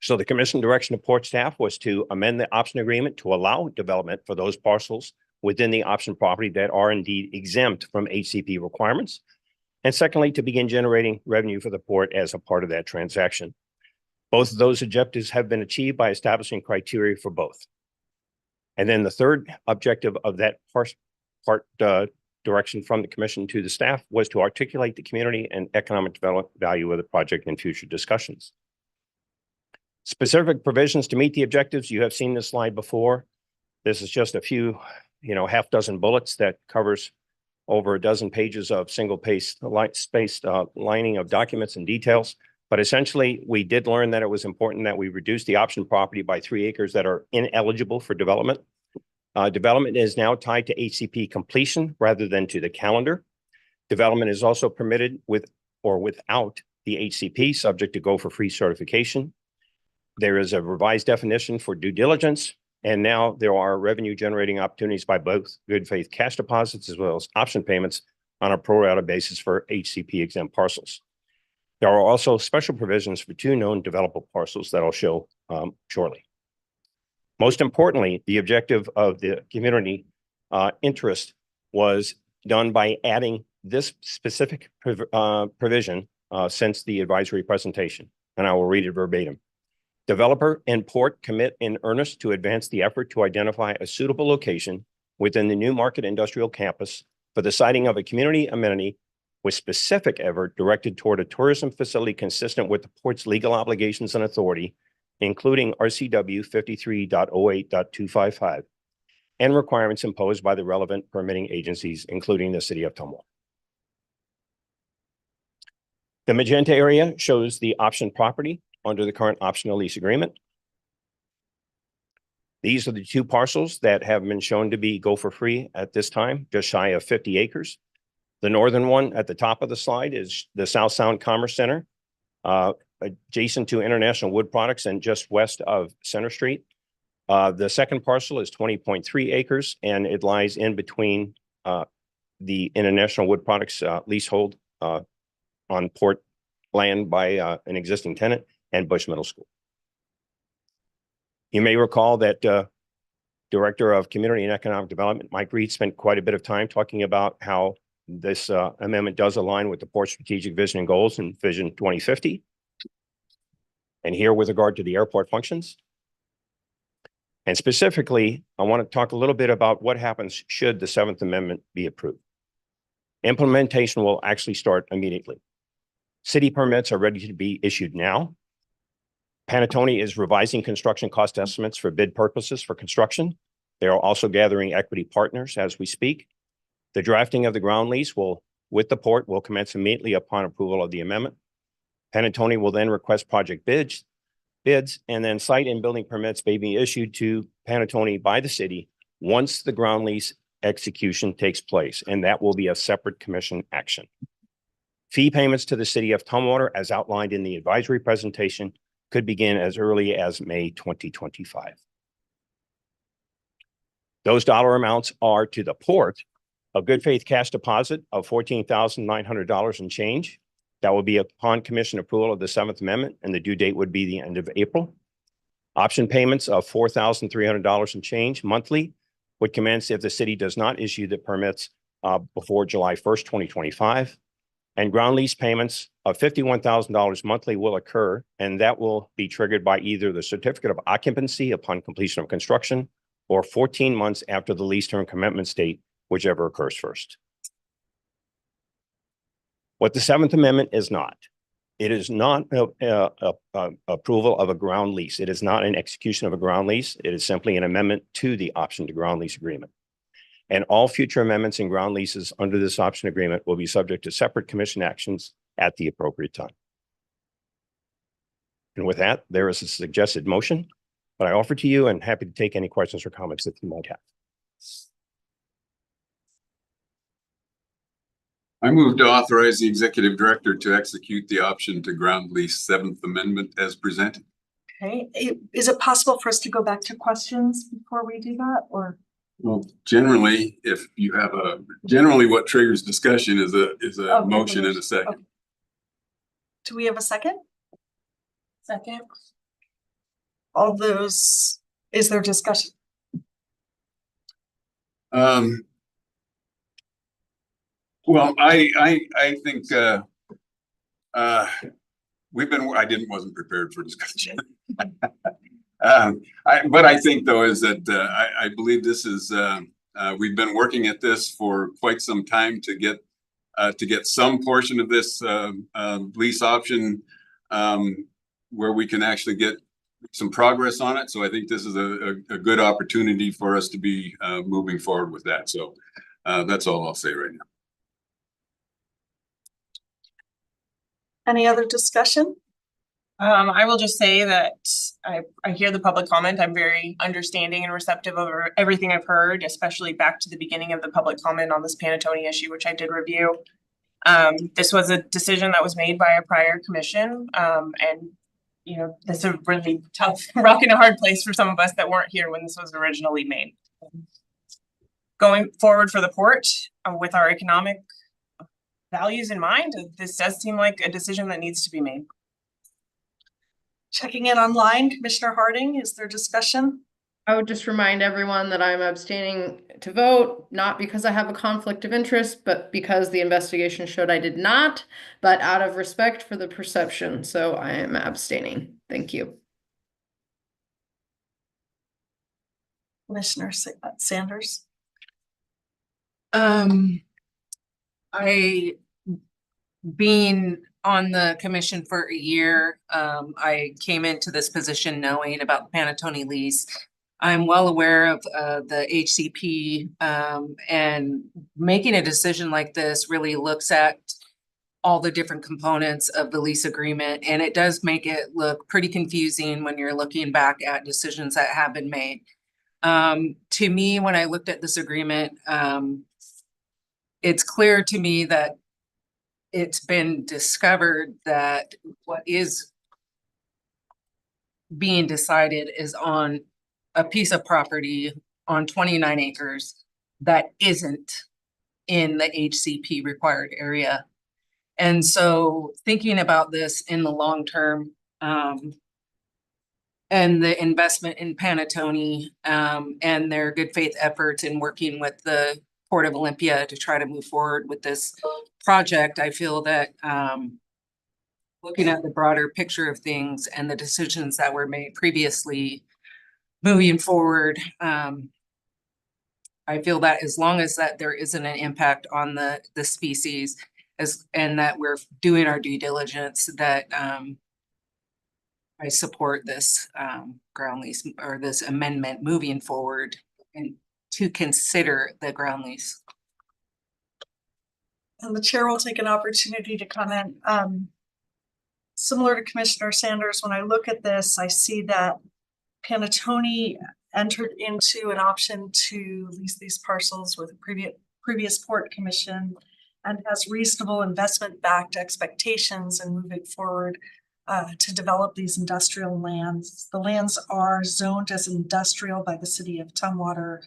So the commission direction of port staff was to amend the option agreement to allow development for those parcels within the option property that are indeed exempt from HCP requirements. And secondly, to begin generating revenue for the port as a part of that transaction. Both of those objectives have been achieved by establishing criteria for both. And then the third objective of that part direction from the commission to the staff was to articulate the community and economic development value of the project in future discussions. Specific provisions to meet the objectives. You have seen this slide before. This is just a few, half dozen bullets that covers over a dozen pages of single-spaced lining of documents and details. But essentially, we did learn that it was important that we reduce the option property by 3 acres that are ineligible for development. Development is now tied to HCP completion rather than to the calendar. Development is also permitted with or without the HCP, subject to go for free certification. There is a revised definition for due diligence, and now there are revenue generating opportunities by both good faith cash deposits as well as option payments on a pro rata basis for HCP exempt parcels. There are also special provisions for 2 known developable parcels that I'll show shortly. Most importantly, the objective of the community interest was done by adding this specific provision since the advisory presentation, and I will read it verbatim. Developer and port commit in earnest to advance the effort to identify a suitable location within the New Market Industrial Campus for the siting of a community amenity with specific effort directed toward a tourism facility consistent with the port's legal obligations and authority, including RCW 53.08.255, and requirements imposed by the relevant permitting agencies, including the City of Tumwater. The magenta area shows the option property under the current optional lease agreement. These are the 2 parcels that have been shown to be go for free at this time, just shy of 50 acres. The northern one at the top of the slide is the South Sound Commerce Center, adjacent to International Wood Products and just west of Center Street. The second parcel is 20.3 acres, and it lies in between the International Wood Products leasehold on port land by an existing tenant and Bush Middle School. You may recall that Director of Community and Economic Development, Mike Reed, spent quite a bit of time talking about how this amendment does align with the Port Strategic Vision and Goals and Vision 2050. And here with regard to the airport functions. And specifically, I want to talk a little bit about what happens should the 7th Amendment be approved. Implementation will actually start immediately. City permits are ready to be issued now. Panattoni is revising construction cost estimates for bid purposes for construction. They are also gathering equity partners as we speak. The drafting of the ground lease with the port will commence immediately upon approval of the amendment. Panattoni will then request project bids, and then site and building permits may be issued to Panattoni by the city once the ground lease execution takes place, and that will be a separate commission action. Fee payments to the City of Tumwater, as outlined in the advisory presentation, could begin as early as May 2025. Those dollar amounts are to the port, a good faith cash deposit of $14,900 and change. That will be upon commission approval of the 7th Amendment, and the due date would be the end of April. Option payments of $4,300 and change monthly would commence if the city does not issue the permits before July 1st, 2025. And ground lease payments of $51,000 monthly will occur, and that will be triggered by either the certificate of occupancy upon completion of construction or 14 months after the lease term commencement date, whichever occurs first. What the 7th Amendment is not, it is not approval of a ground lease. It is not an execution of a ground lease. It is simply an amendment to the option to ground lease agreement. And all future amendments and ground leases under this option agreement will be subject to separate commission actions at the appropriate time. And with that, there is a suggested motion that I offer to you, and happy to take any questions or comments that you might have. I move to authorize the executive director to execute the option to ground lease 7th Amendment as presented. Okay, is it possible for us to go back to questions before we do that, or? Well, generally, if you have generally what triggers discussion is a Okay, motion and a second. okay. Do we have a second? Second. All those, is there discussion? Well, I think wasn't prepared for discussion. But I think though is that I believe this is we've been working at this for quite some time to get some portion of this lease option where we can actually get some progress on it. So I think this is a good opportunity for us to be moving forward with that. So that's all I'll say right now. Any other discussion? I will just say that I hear the public comment. I'm very understanding and receptive of everything I've heard, especially back to the beginning of the public comment on this Panattoni issue, which I did review. This was a decision that was made by a prior commission, and you know, that's a really tough rock and a hard place for some of us that weren't here when this was originally made. Going forward for the port, with our economic values in mind, this does seem like a decision that needs to be made. Checking in online, Commissioner Harding, is there discussion? I would just remind everyone that I'm abstaining to vote, not because I have a conflict of interest, but because the investigation showed I did not, but out of respect for the perception. So I am abstaining. Thank you. Commissioner Sanders? Being on the commission for a year, I came into this position knowing about the Panattoni lease. I'm well aware of the HCP, and making a decision like this really looks at all the different components of the lease agreement, and it does make it look pretty confusing when you're looking back at decisions that have been made. To me, when I looked at this agreement, it's clear to me that it's been discovered that what is being decided is on a piece of property on 29 acres that isn't in the HCP required area. And so thinking about this in the long term, and the investment in Panattoni, and their good faith efforts in working with the Port of Olympia to try to move forward with this project, I feel that looking at the broader picture of things and the decisions that were made previously, moving forward, I feel that as long as that there isn't an impact on the species, and that we're doing our due diligence, that I support this ground lease or this amendment moving forward and to consider the ground lease. And the chair will take an opportunity to comment. Similar to Commissioner Sanders, when I look at this, I see that Panattoni entered into an option to lease these parcels with a previous port commission and has reasonable investment-backed expectations in moving forward to develop these industrial lands. The lands are zoned as industrial by the city of Tumwater,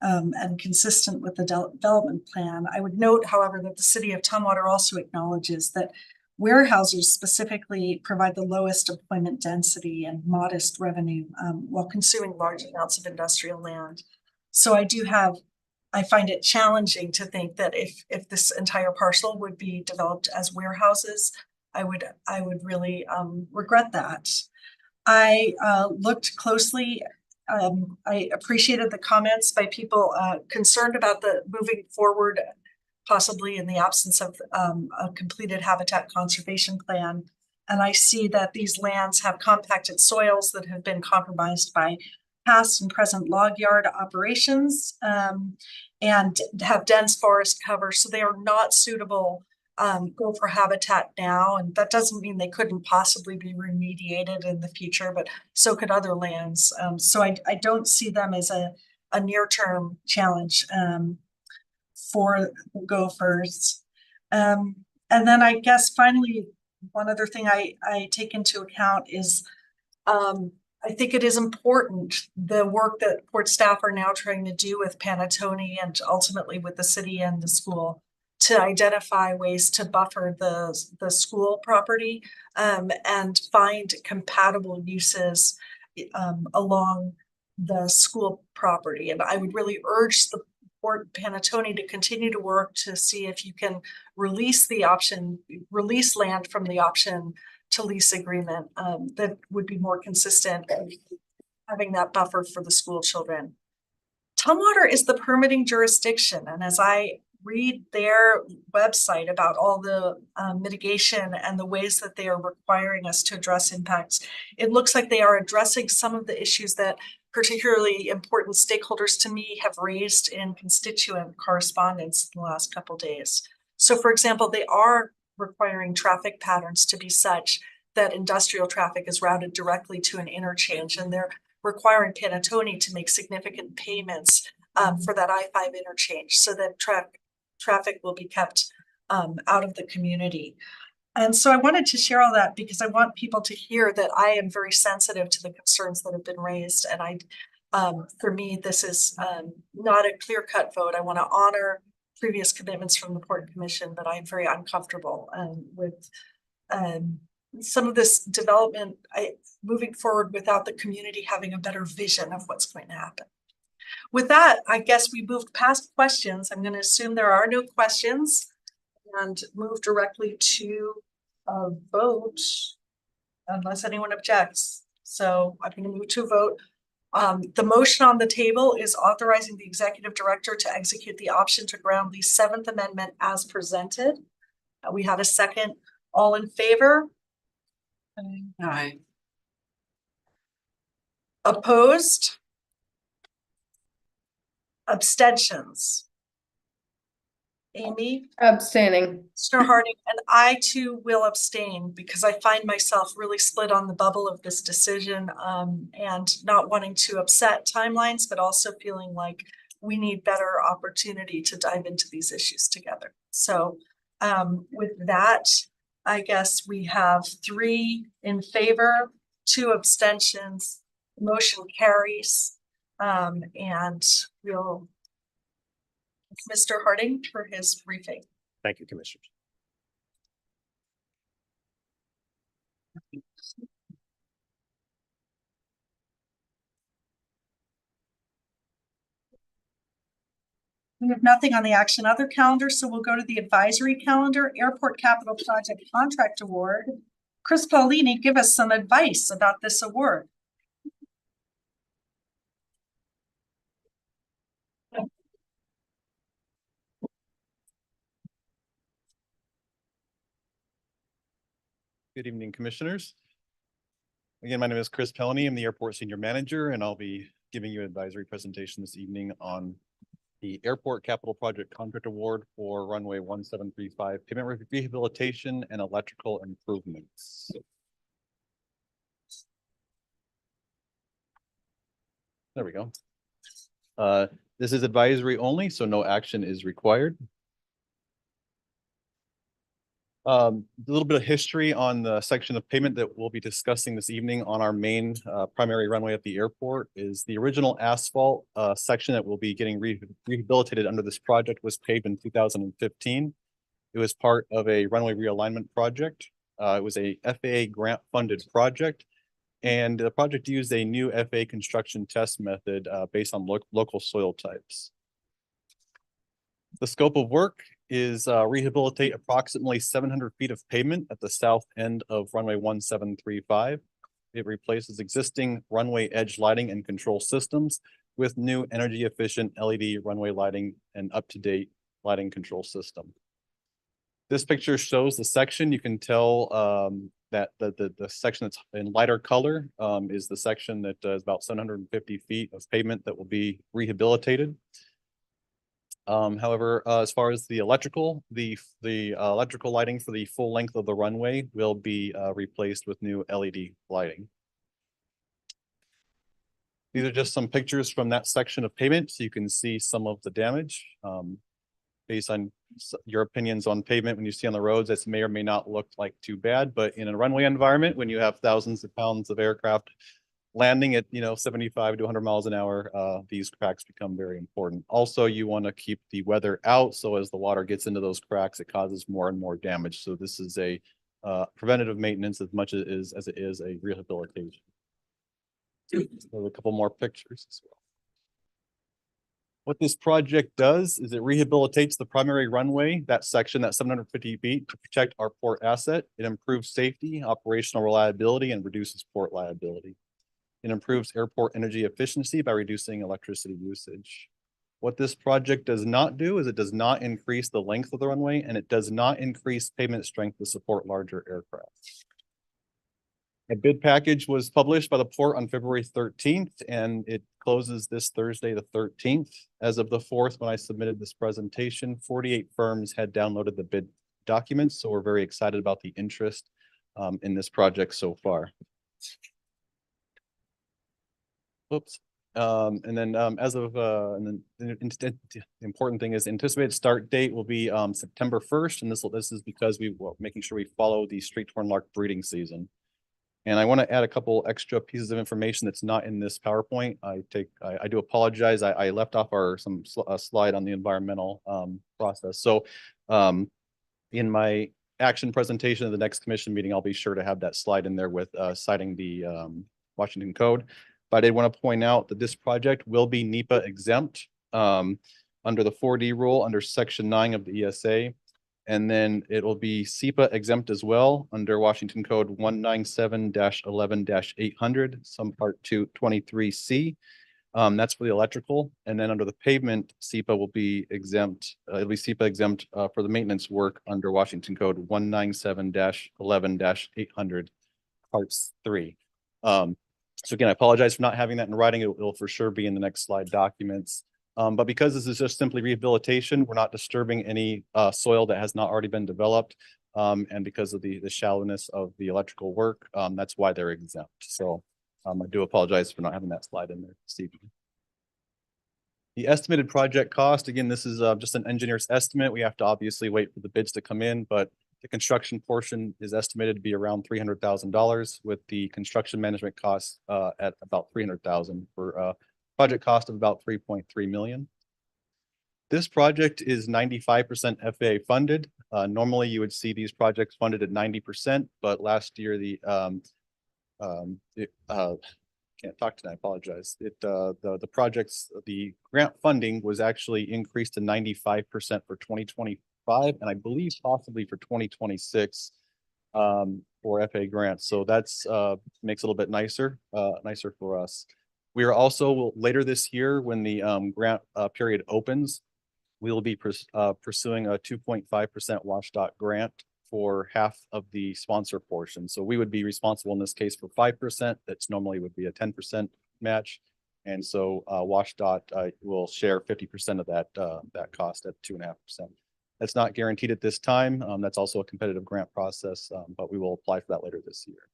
and consistent with the development plan. I would note, however, that the city of Tumwater also acknowledges that warehouses specifically provide the lowest employment density and modest revenue, while consuming large amounts of industrial land. So I find it challenging to think that if this entire parcel would be developed as warehouses, I would really regret that. I looked closely. I appreciated the comments by people concerned about the moving forward, possibly in the absence of a completed habitat conservation plan. And I see that these lands have compacted soils that have been compromised by past and present log yard operations, and have dense forest cover. So they are not suitable for habitat now. And that doesn't mean they couldn't possibly be remediated in the future, but so could other lands. So I don't see them as a near-term challenge for gophers. And then I guess finally, one other thing I take into account is I think it is important, the work that port staff are now trying to do with Panattoni and ultimately with the city and the school, to identify ways to buffer the school property and find compatible uses along the school property. And I would really urge the Port Panattoni to continue to work to see if you can release land from the option to lease agreement that would be more consistent and having that buffer for the school children. Tumwater is the permitting jurisdiction, and as I read their website about all the mitigation and the ways that they are requiring us to address impacts, it looks like they are addressing some of the issues that particularly important stakeholders to me have raised in constituent correspondence in the last couple of days. So for example, they are requiring traffic patterns to be such that industrial traffic is routed directly to an interchange, and they're requiring Panattoni to make significant payments for that I-5 interchange so that traffic will be kept out of the community. And so I wanted to share all that because I want people to hear that I am very sensitive to the concerns that have been raised. And for me, this is not a clear-cut vote. I want to honor previous commitments from the Port Commission, but I'm very uncomfortable with some of this development moving forward without the community having a better vision of what's going to happen. With that, I guess we moved past questions. I'm going to assume there are no questions and move directly to a vote unless anyone objects. So I'm going to move to a vote. The motion on the table is authorizing the executive director to execute the option to ground lease 7th Amendment as presented. We have a second. All in favor? Aye. Opposed? Abstentions? Amy? Abstaining. Mr. Harding, and I too will abstain because I find myself really split on the bubble of this decision and not wanting to upset timelines, but also feeling like we need better opportunity to dive into these issues together. So with that, I guess we have 3 in favor, 2 abstentions, motion carries. And we'll Mr. Harding for his briefing. Thank you, Commissioners. We have nothing on the action other calendar, so we'll go to the advisory calendar, Airport Capital Project Contract Award. Chris Paulini, give us some advice about this award. Good evening, Commissioners. Again, my name is Chris Pelney. I'm the Airport Senior Manager, and I'll be giving you an advisory presentation this evening on the Airport Capital Project Contract Award for Runway 1735 Pavement Rehabilitation and Electrical Improvements. There we go. This is advisory only, so no action is required. A little bit of history on the section of pavement that we'll be discussing this evening on our main primary runway at the airport is the original asphalt section that will be getting rehabilitated under this project was paved in 2015. It was part of a runway realignment project. It was a FAA grant funded project, and the project used a new FAA construction test method based on local soil types. The scope of work is rehabilitate approximately 700 feet of pavement at the south end of runway 1735. It replaces existing runway edge lighting and control systems with new energy efficient LED runway lighting and up-to-date lighting control system. This picture shows the section. You can tell that the section that's in lighter color is the section that is about 750 feet of pavement that will be rehabilitated. However, as far as the electrical, the electrical lighting for the full length of the runway will be replaced with new LED lighting. These are just some pictures from that section of pavement, so you can see some of the damage. Based on your opinions on pavement, when you see on the roads, this may or may not look like too bad, but in a runway environment, when you have thousands of pounds of aircraft landing at 75 to 100 miles an hour, these cracks become very important. Also, you want to keep the weather out, so as the water gets into those cracks, it causes more and more damage. So this is a preventative maintenance as much as it is a rehabilitation. There's a couple more pictures as well. What this project does is it rehabilitates the primary runway, that section, that 750 feet, to protect our port asset. It improves safety, operational reliability, and reduces port liability. It improves airport energy efficiency by reducing electricity usage. What this project does not do is it does not increase the length of the runway, and it does not increase pavement strength to support larger aircraft. A bid package was published by the port on February 13th, and it closes this Thursday, the 13th. As of the 4th, when I submitted this presentation, 48 firms had downloaded the bid documents, so we're very excited about the interest in this project so far. Whoops. And then as of and then the important thing is anticipated start date will be September 1st, and this is because we're making sure we follow the street torn lark breeding season. And I want to add a couple extra pieces of information that's not in this PowerPoint. I do apologize. I left off a slide on the environmental process. So in my action presentation of the next commission meeting, I'll be sure to have that slide in there with citing the Washington Code. But I did want to point out that this project will be NEPA exempt under the 4D rule under Section 9 of the ESA. And then it will be SEPA exempt as well under Washington Code 197-11-800, some part 223C. That's for the electrical. And then under the pavement, SEPA will be exempt. It'll be SEPA exempt for the maintenance work under Washington Code 197-11-800, parts 3. So again, I apologize for not having that in writing. It'll for sure be in the next slide documents. But because this is just simply rehabilitation, we're not disturbing any soil that has not already been developed. And because of the shallowness of the electrical work, that's why they're exempt. So I do apologize for not having that slide in there this evening. The estimated project cost, again, this is just an engineer's estimate. We have to obviously wait for the bids to come in, but the construction portion is estimated to be around $300,000 with the construction management costs at about $300,000 for project cost of about $3.3 million. This project is 95% FAA funded. Normally you would see these projects funded at 90%, but last year can't talk tonight, I apologize. The grant funding was actually increased to 95% for 2025, and I believe possibly for 2026 for FAA grants. So that's makes it a little bit nicer for us. We are also later this year when the grant period opens, we will be pursuing a 2.5% WashDOT grant for half of the sponsor portion. So we would be responsible in this case for 5%. That's normally would be a 10% match. And so WashDOT will share 50% of that cost at 2.5%. That's not guaranteed at this time. That's also a competitive grant process, but we will apply for that later this year.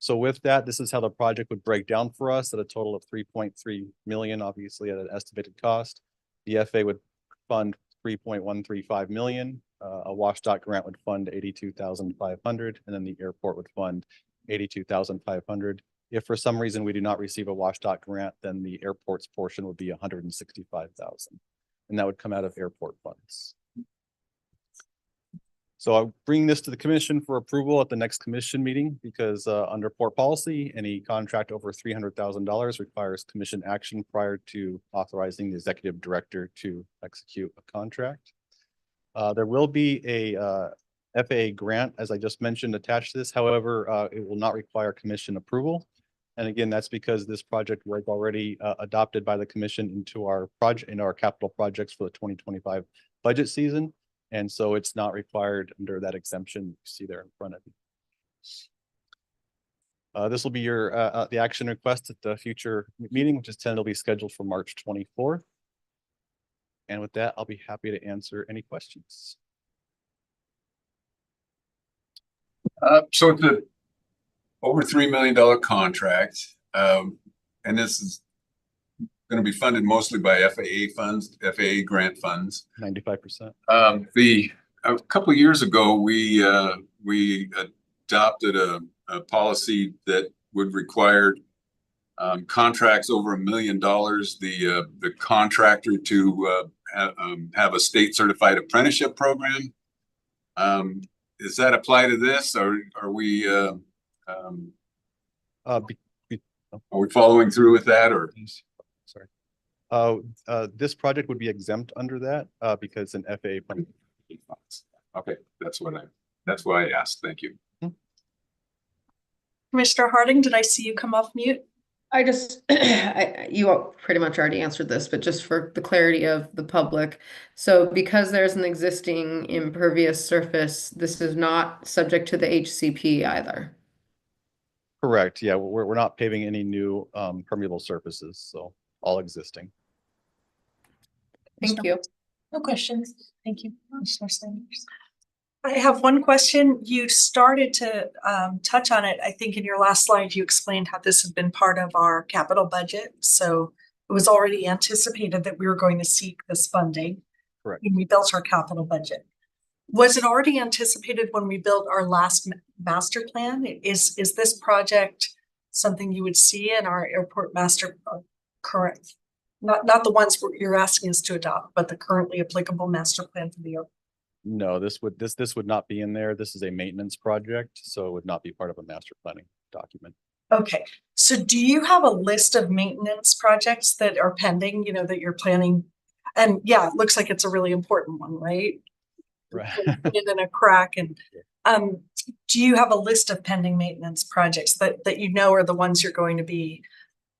So with that, this is how the project would break down for us at a total of 3.3 million, obviously at an estimated cost. The FAA would fund 3.135 million. A WashDOT grant would fund 82,500, and then the airport would fund 82,500. If for some reason we do not receive a WashDOT grant, then the airport's portion would be 165,000, and that would come out of airport funds. So I'll bring this to the commission for approval at the next commission meeting because under port policy, any contract over $300,000 requires commission action prior to authorizing the executive director to execute a contract. There will be a FAA grant, as I just mentioned, attached to this. However, it will not require commission approval. And again, that's because this project was already adopted by the commission into our project, in our capital projects for the 2025 budget season. And so it's not required under that exemption you see there in front of you. This will be your the action request at the future meeting, which is tentatively scheduled for March 24th. And with that, I'll be happy to answer any questions. So it's a over $3 million contract, and this is going to be funded mostly by FAA funds, FAA grant funds. 95%. A couple of years ago, we adopted a policy that would require contracts over $1 million, the contractor to have a state certified apprenticeship program. Does that apply to this, or are we following through with that, or? Sorry. This project would be exempt under that because an FAA fund. Okay, that's why I asked. Thank you. Commissioner Harding, did I see you come off mute? I just, you pretty much already answered this, but just for the clarity of the public. So because there's an existing impervious surface, this is not subject to the HCP either. Correct. Yeah, we're not paving any new permeable surfaces, so all existing. Thank you. No questions. Thank you, Commissioner Sanders. I have one question. You started to touch on it. I think in your last slide, you explained how this has been part of our capital budget. So it was already anticipated that we were going to seek this funding. Correct. When we built our capital budget. Was it already anticipated when we built our last master plan? Is this project something you would see in our airport master current? Not the ones you're asking us to adopt, but the currently applicable master plan for the airport. No, this would not be in there. This is a maintenance project, so it would not be part of a master planning document. Okay, so do you have a list of maintenance projects that are pending, that you're planning? And yeah, it looks like it's a really important one, right? Right. Put it in a crack and, do you have a list of pending maintenance projects that are the ones you're going to be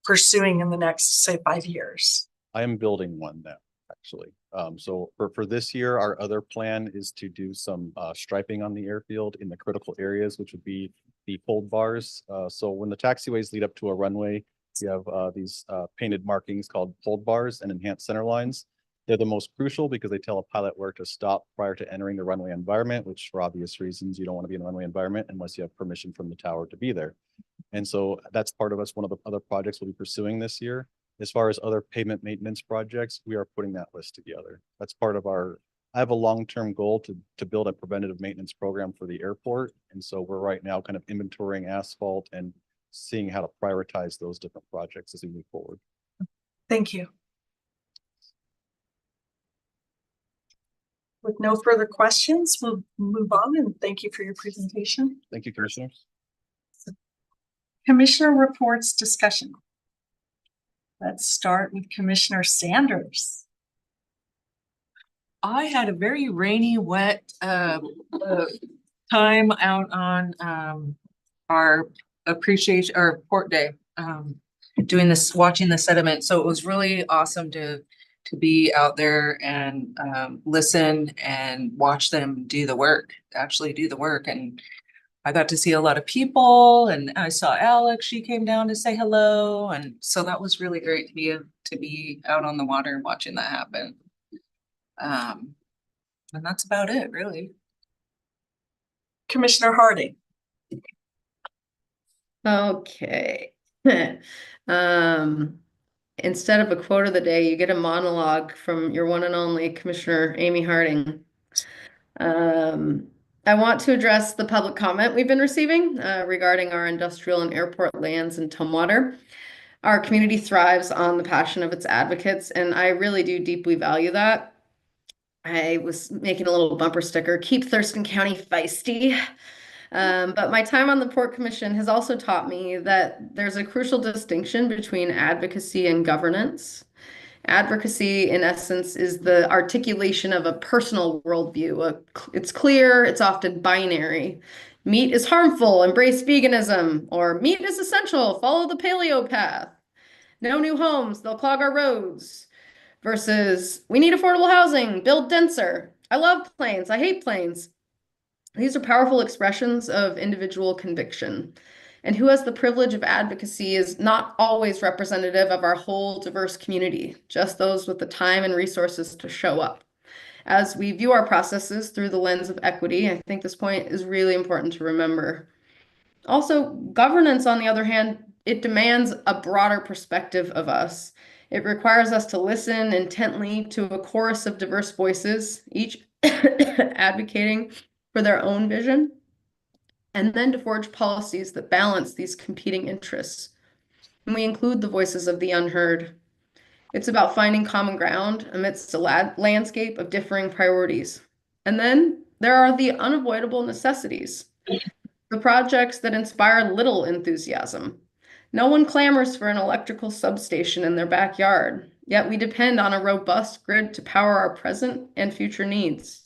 pursuing in the next, say, 5 years? I am building one now, actually. So for this year, our other plan is to do some striping on the airfield in the critical areas, which would be the fold bars. So when the taxiways lead up to a runway, you have these painted markings called fold bars and enhanced center lines. They're the most crucial because they tell a pilot where to stop prior to entering the runway environment, which for obvious reasons, you don't want to be in the runway environment unless you have permission from the tower to be there. And so that's part of one of the other projects we'll be pursuing this year. As far as other pavement maintenance projects, we are putting that list together. That's part of I have a long-term goal to build a preventative maintenance program for the airport. And so we're right now kind of inventorying asphalt and seeing how to prioritize those different projects as we move forward. Thank you. With no further questions, we'll move on and thank you for your presentation. Thank you, commissioners. Commissioner reports discussion. Let's start with Commissioner Sanders. I had a very rainy, wet time out on our appreciation or port day, doing this, watching the sediment. So it was really awesome to be out there and listen and watch them do the work, actually do the work. And I got to see a lot of people, and I saw Alex, she came down to say hello. And so that was really great to be out on the water watching that happen. And that's about it, really. Commissioner Harding. Okay. Instead of a quote of the day, you get a monologue from your one and only Commissioner Amy Harding. I want to address the public comment we've been receiving regarding our industrial and airport lands in Tumwater. Our community thrives on the passion of its advocates, and I really do deeply value that. I was making a little bumper sticker, keep Thurston County feisty. But my time on the Port Commission has also taught me that there's a crucial distinction between advocacy and governance. Advocacy, in essence, is the articulation of a personal worldview. It's clear, it's often binary. Meat is harmful, embrace veganism, or meat is essential, follow the paleo path. No new homes, they'll clog our roads. Versus, we need affordable housing, build denser. I love planes, I hate planes. These are powerful expressions of individual conviction. And who has the privilege of advocacy is not always representative of our whole diverse community, just those with the time and resources to show up. As we view our processes through the lens of equity, I think this point is really important to remember. Also, governance, on the other hand, it demands a broader perspective of us. It requires us to listen intently to a chorus of diverse voices, each advocating for their own vision, and then to forge policies that balance these competing interests. And we include the voices of the unheard. It's about finding common ground amidst a landscape of differing priorities. And then there are the unavoidable necessities, the projects that inspire little enthusiasm. No one clamors for an electrical substation in their backyard, yet we depend on a robust grid to power our present and future needs.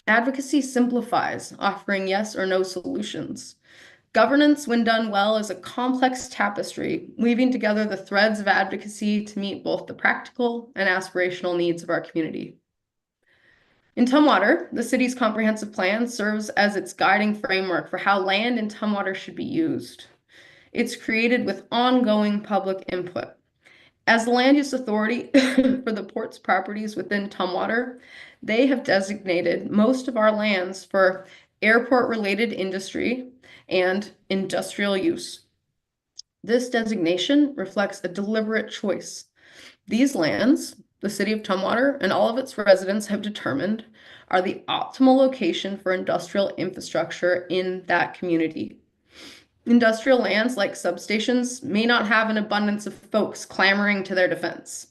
Advocacy simplifies, offering yes or no solutions. Governance, when done well, is a complex tapestry, weaving together the threads of advocacy to meet both the practical and aspirational needs of our community. In Tumwater, the city's comprehensive plan serves as its guiding framework for how land in Tumwater should be used. It's created with ongoing public input. As the land use authority for the port's properties within Tumwater, they have designated most of our lands for airport-related industry and industrial use. This designation reflects a deliberate choice. These lands, the city of Tumwater and all of its residents have determined, are the optimal location for industrial infrastructure in that community. Industrial lands like substations may not have an abundance of folks clamoring to their defense.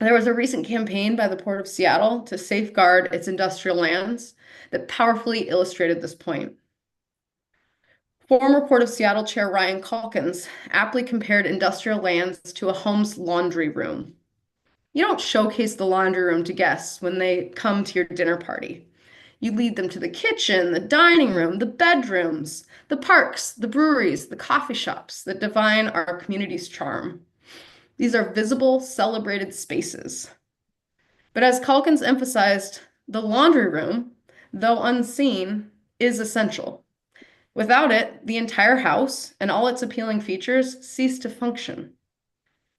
There was a recent campaign by the Port of Seattle to safeguard its industrial lands that powerfully illustrated this point. Former Port of Seattle Chair Ryan Calkins aptly compared industrial lands to a home's laundry room. You don't showcase the laundry room to guests when they come to your dinner party. You lead them to the kitchen, the dining room, the bedrooms, the parks, the breweries, the coffee shops that define our community's charm. These are visible, celebrated spaces. But as Calkins emphasized, the laundry room, though unseen, is essential. Without it, the entire house and all its appealing features cease to function.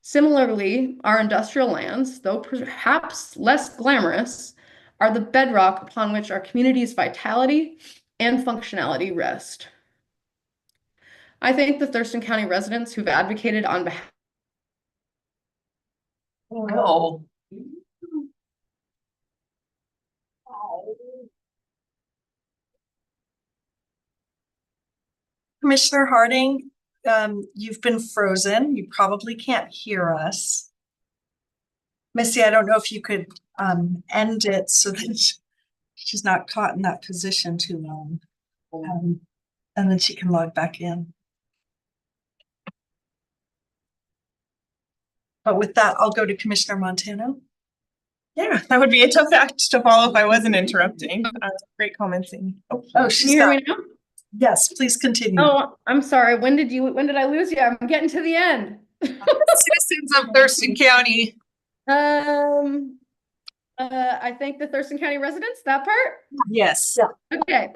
Similarly, our industrial lands, though perhaps less glamorous, are the bedrock upon which our community's vitality and functionality rest. I thank the Thurston County residents who've advocated on behalf. Oh. Commissioner Harding, you've been frozen. You probably can't hear us. Missy, I don't know if you could end it so that she's not caught in that position too long. And then she can log back in. But with that, I'll go to Commissioner Montano. Yeah, that would be a tough act to follow if I wasn't interrupting. Great comments. Oh, she's Can you hear got- me now? Yes, please continue. Oh, I'm sorry. When did I lose you? I'm getting to the end. Citizens of Thurston County. I thank the Thurston County residents, that part? Yes. Okay,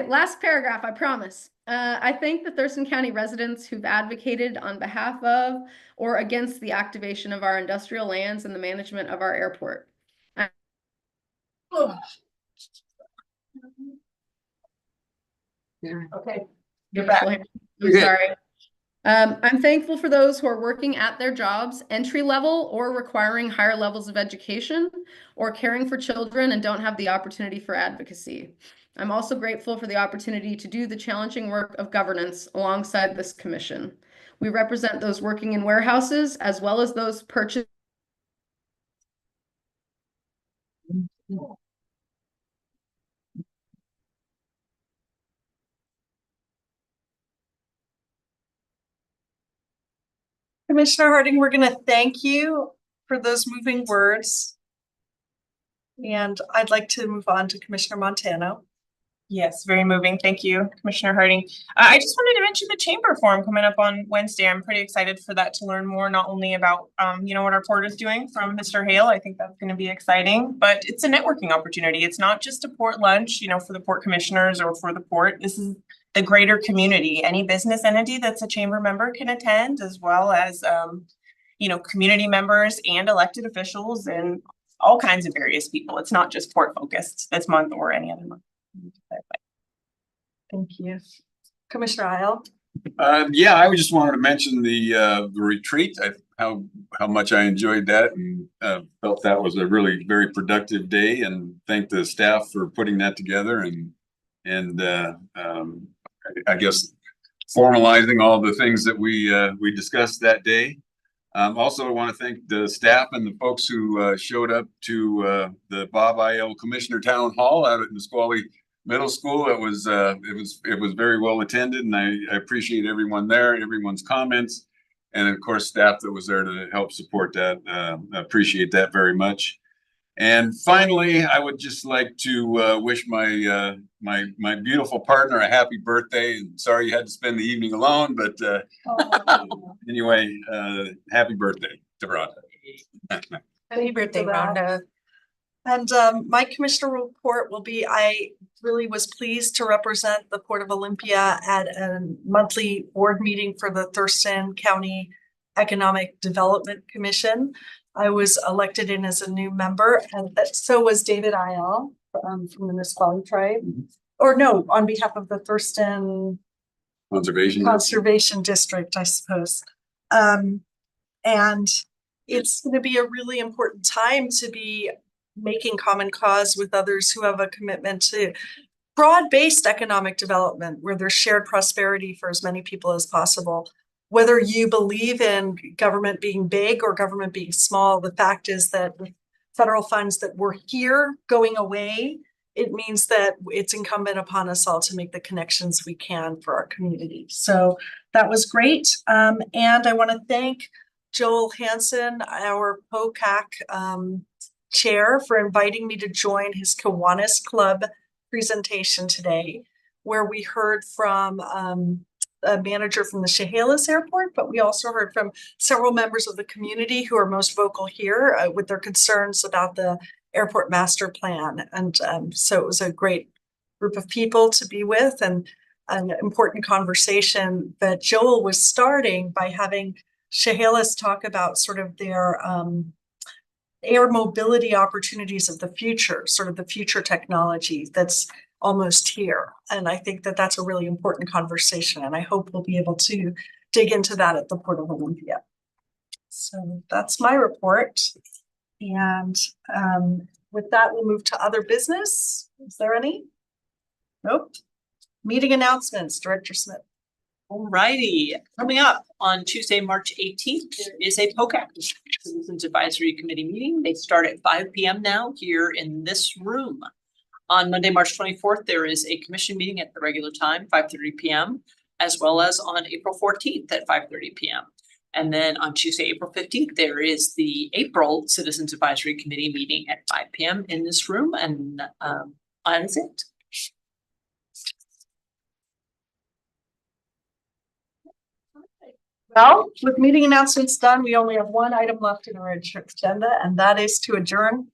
last paragraph, I promise. I thank the Thurston County residents who've advocated on behalf of or against the activation of our industrial lands and the management of our airport. Okay, you're back. I'm good. sorry. I'm thankful for those who are working at their jobs, entry level or requiring higher levels of education, or caring for children and don't have the opportunity for advocacy. I'm also grateful for the opportunity to do the challenging work of governance alongside this commission. We represent those working in warehouses as well as those purchasing. Commissioner Harding, we're going to thank you for those moving words. And I'd like to move on to Commissioner Montano. Yes, very moving. Thank you, Commissioner Harding. I just wanted to mention the chamber forum coming up on Wednesday. I'm pretty excited for that, to learn more, not only about, what our port is doing from Mr. Hale. I think that's going to be exciting, but it's a networking opportunity. It's not just a port lunch, for the port commissioners or for the port. This is the greater community. Any business entity that's a chamber member can attend, as well as, community members and elected officials and all kinds of various people. It's not just port focused this month or any other month. Thank you. Commissioner Isle. Yeah, I just wanted to mention the retreat. How much I enjoyed that, and felt that was a really very productive day, and thank the staff for putting that together, and I guess formalizing all the things that we discussed that day. Also, I want to thank the staff and the folks who showed up to the Bob Aiello Commissioner Town Hall out at Nisqually Middle School. It was very well attended, and I appreciate everyone there, everyone's comments, and of course staff that was there to help support that. I appreciate that very much. And finally, I would just like to wish my my beautiful partner a happy birthday. And sorry you had to spend the evening alone, but anyway, happy birthday to Rhonda. Happy birthday, Rhonda. And my commissioner report will be, I really was pleased to represent the Port of Olympia at a monthly board meeting for the Thurston County Economic Development Commission. I was elected in as a new member, and so was David Ayal from the Nisqually tribe. Or no, on behalf of the Thurston Conservation District, I suppose. And it's going to be a really important time to be making common cause with others who have a commitment to broad-based economic development where there's shared prosperity for as many people as possible. Whether you believe in government being big or government being small, the fact is that with federal funds that were here going away, it means that it's incumbent upon us all to make the connections we can for our community. So that was great. And I want to thank Joel Hansen, our POCAC chair, for inviting me to join his Kiwanis Club presentation today, where we heard from a manager from the Chehalis Airport, but we also heard from several members of the community who are most vocal here with their concerns about the airport master plan. And so it was a great group of people to be with, and an important conversation that Joel was starting by having Chehalis talk about sort of their air mobility opportunities of the future, sort of the future technology that's almost here. And I think that that's a really important conversation, and I hope we'll be able to dig into that at the Port of Olympia. So that's my report. And with that, we'll move to other business. Is there any? Nope. Meeting announcements, Director Smith. Alrighty, coming up on Tuesday, March 18th, there is a POCAC Citizens Advisory Committee meeting. They start at 5 p.m. now here in this room. On Monday, March 24th, there is a commission meeting at the regular time, 5:30 p.m., as well as on April 14th at 5:30 p.m. And then on Tuesday, April 15th, there is the April Citizens Advisory Committee meeting at 5 p.m. in this room, and that is it. Well, with meeting announcements done, we only have one item left in our agenda, and that is to adjourn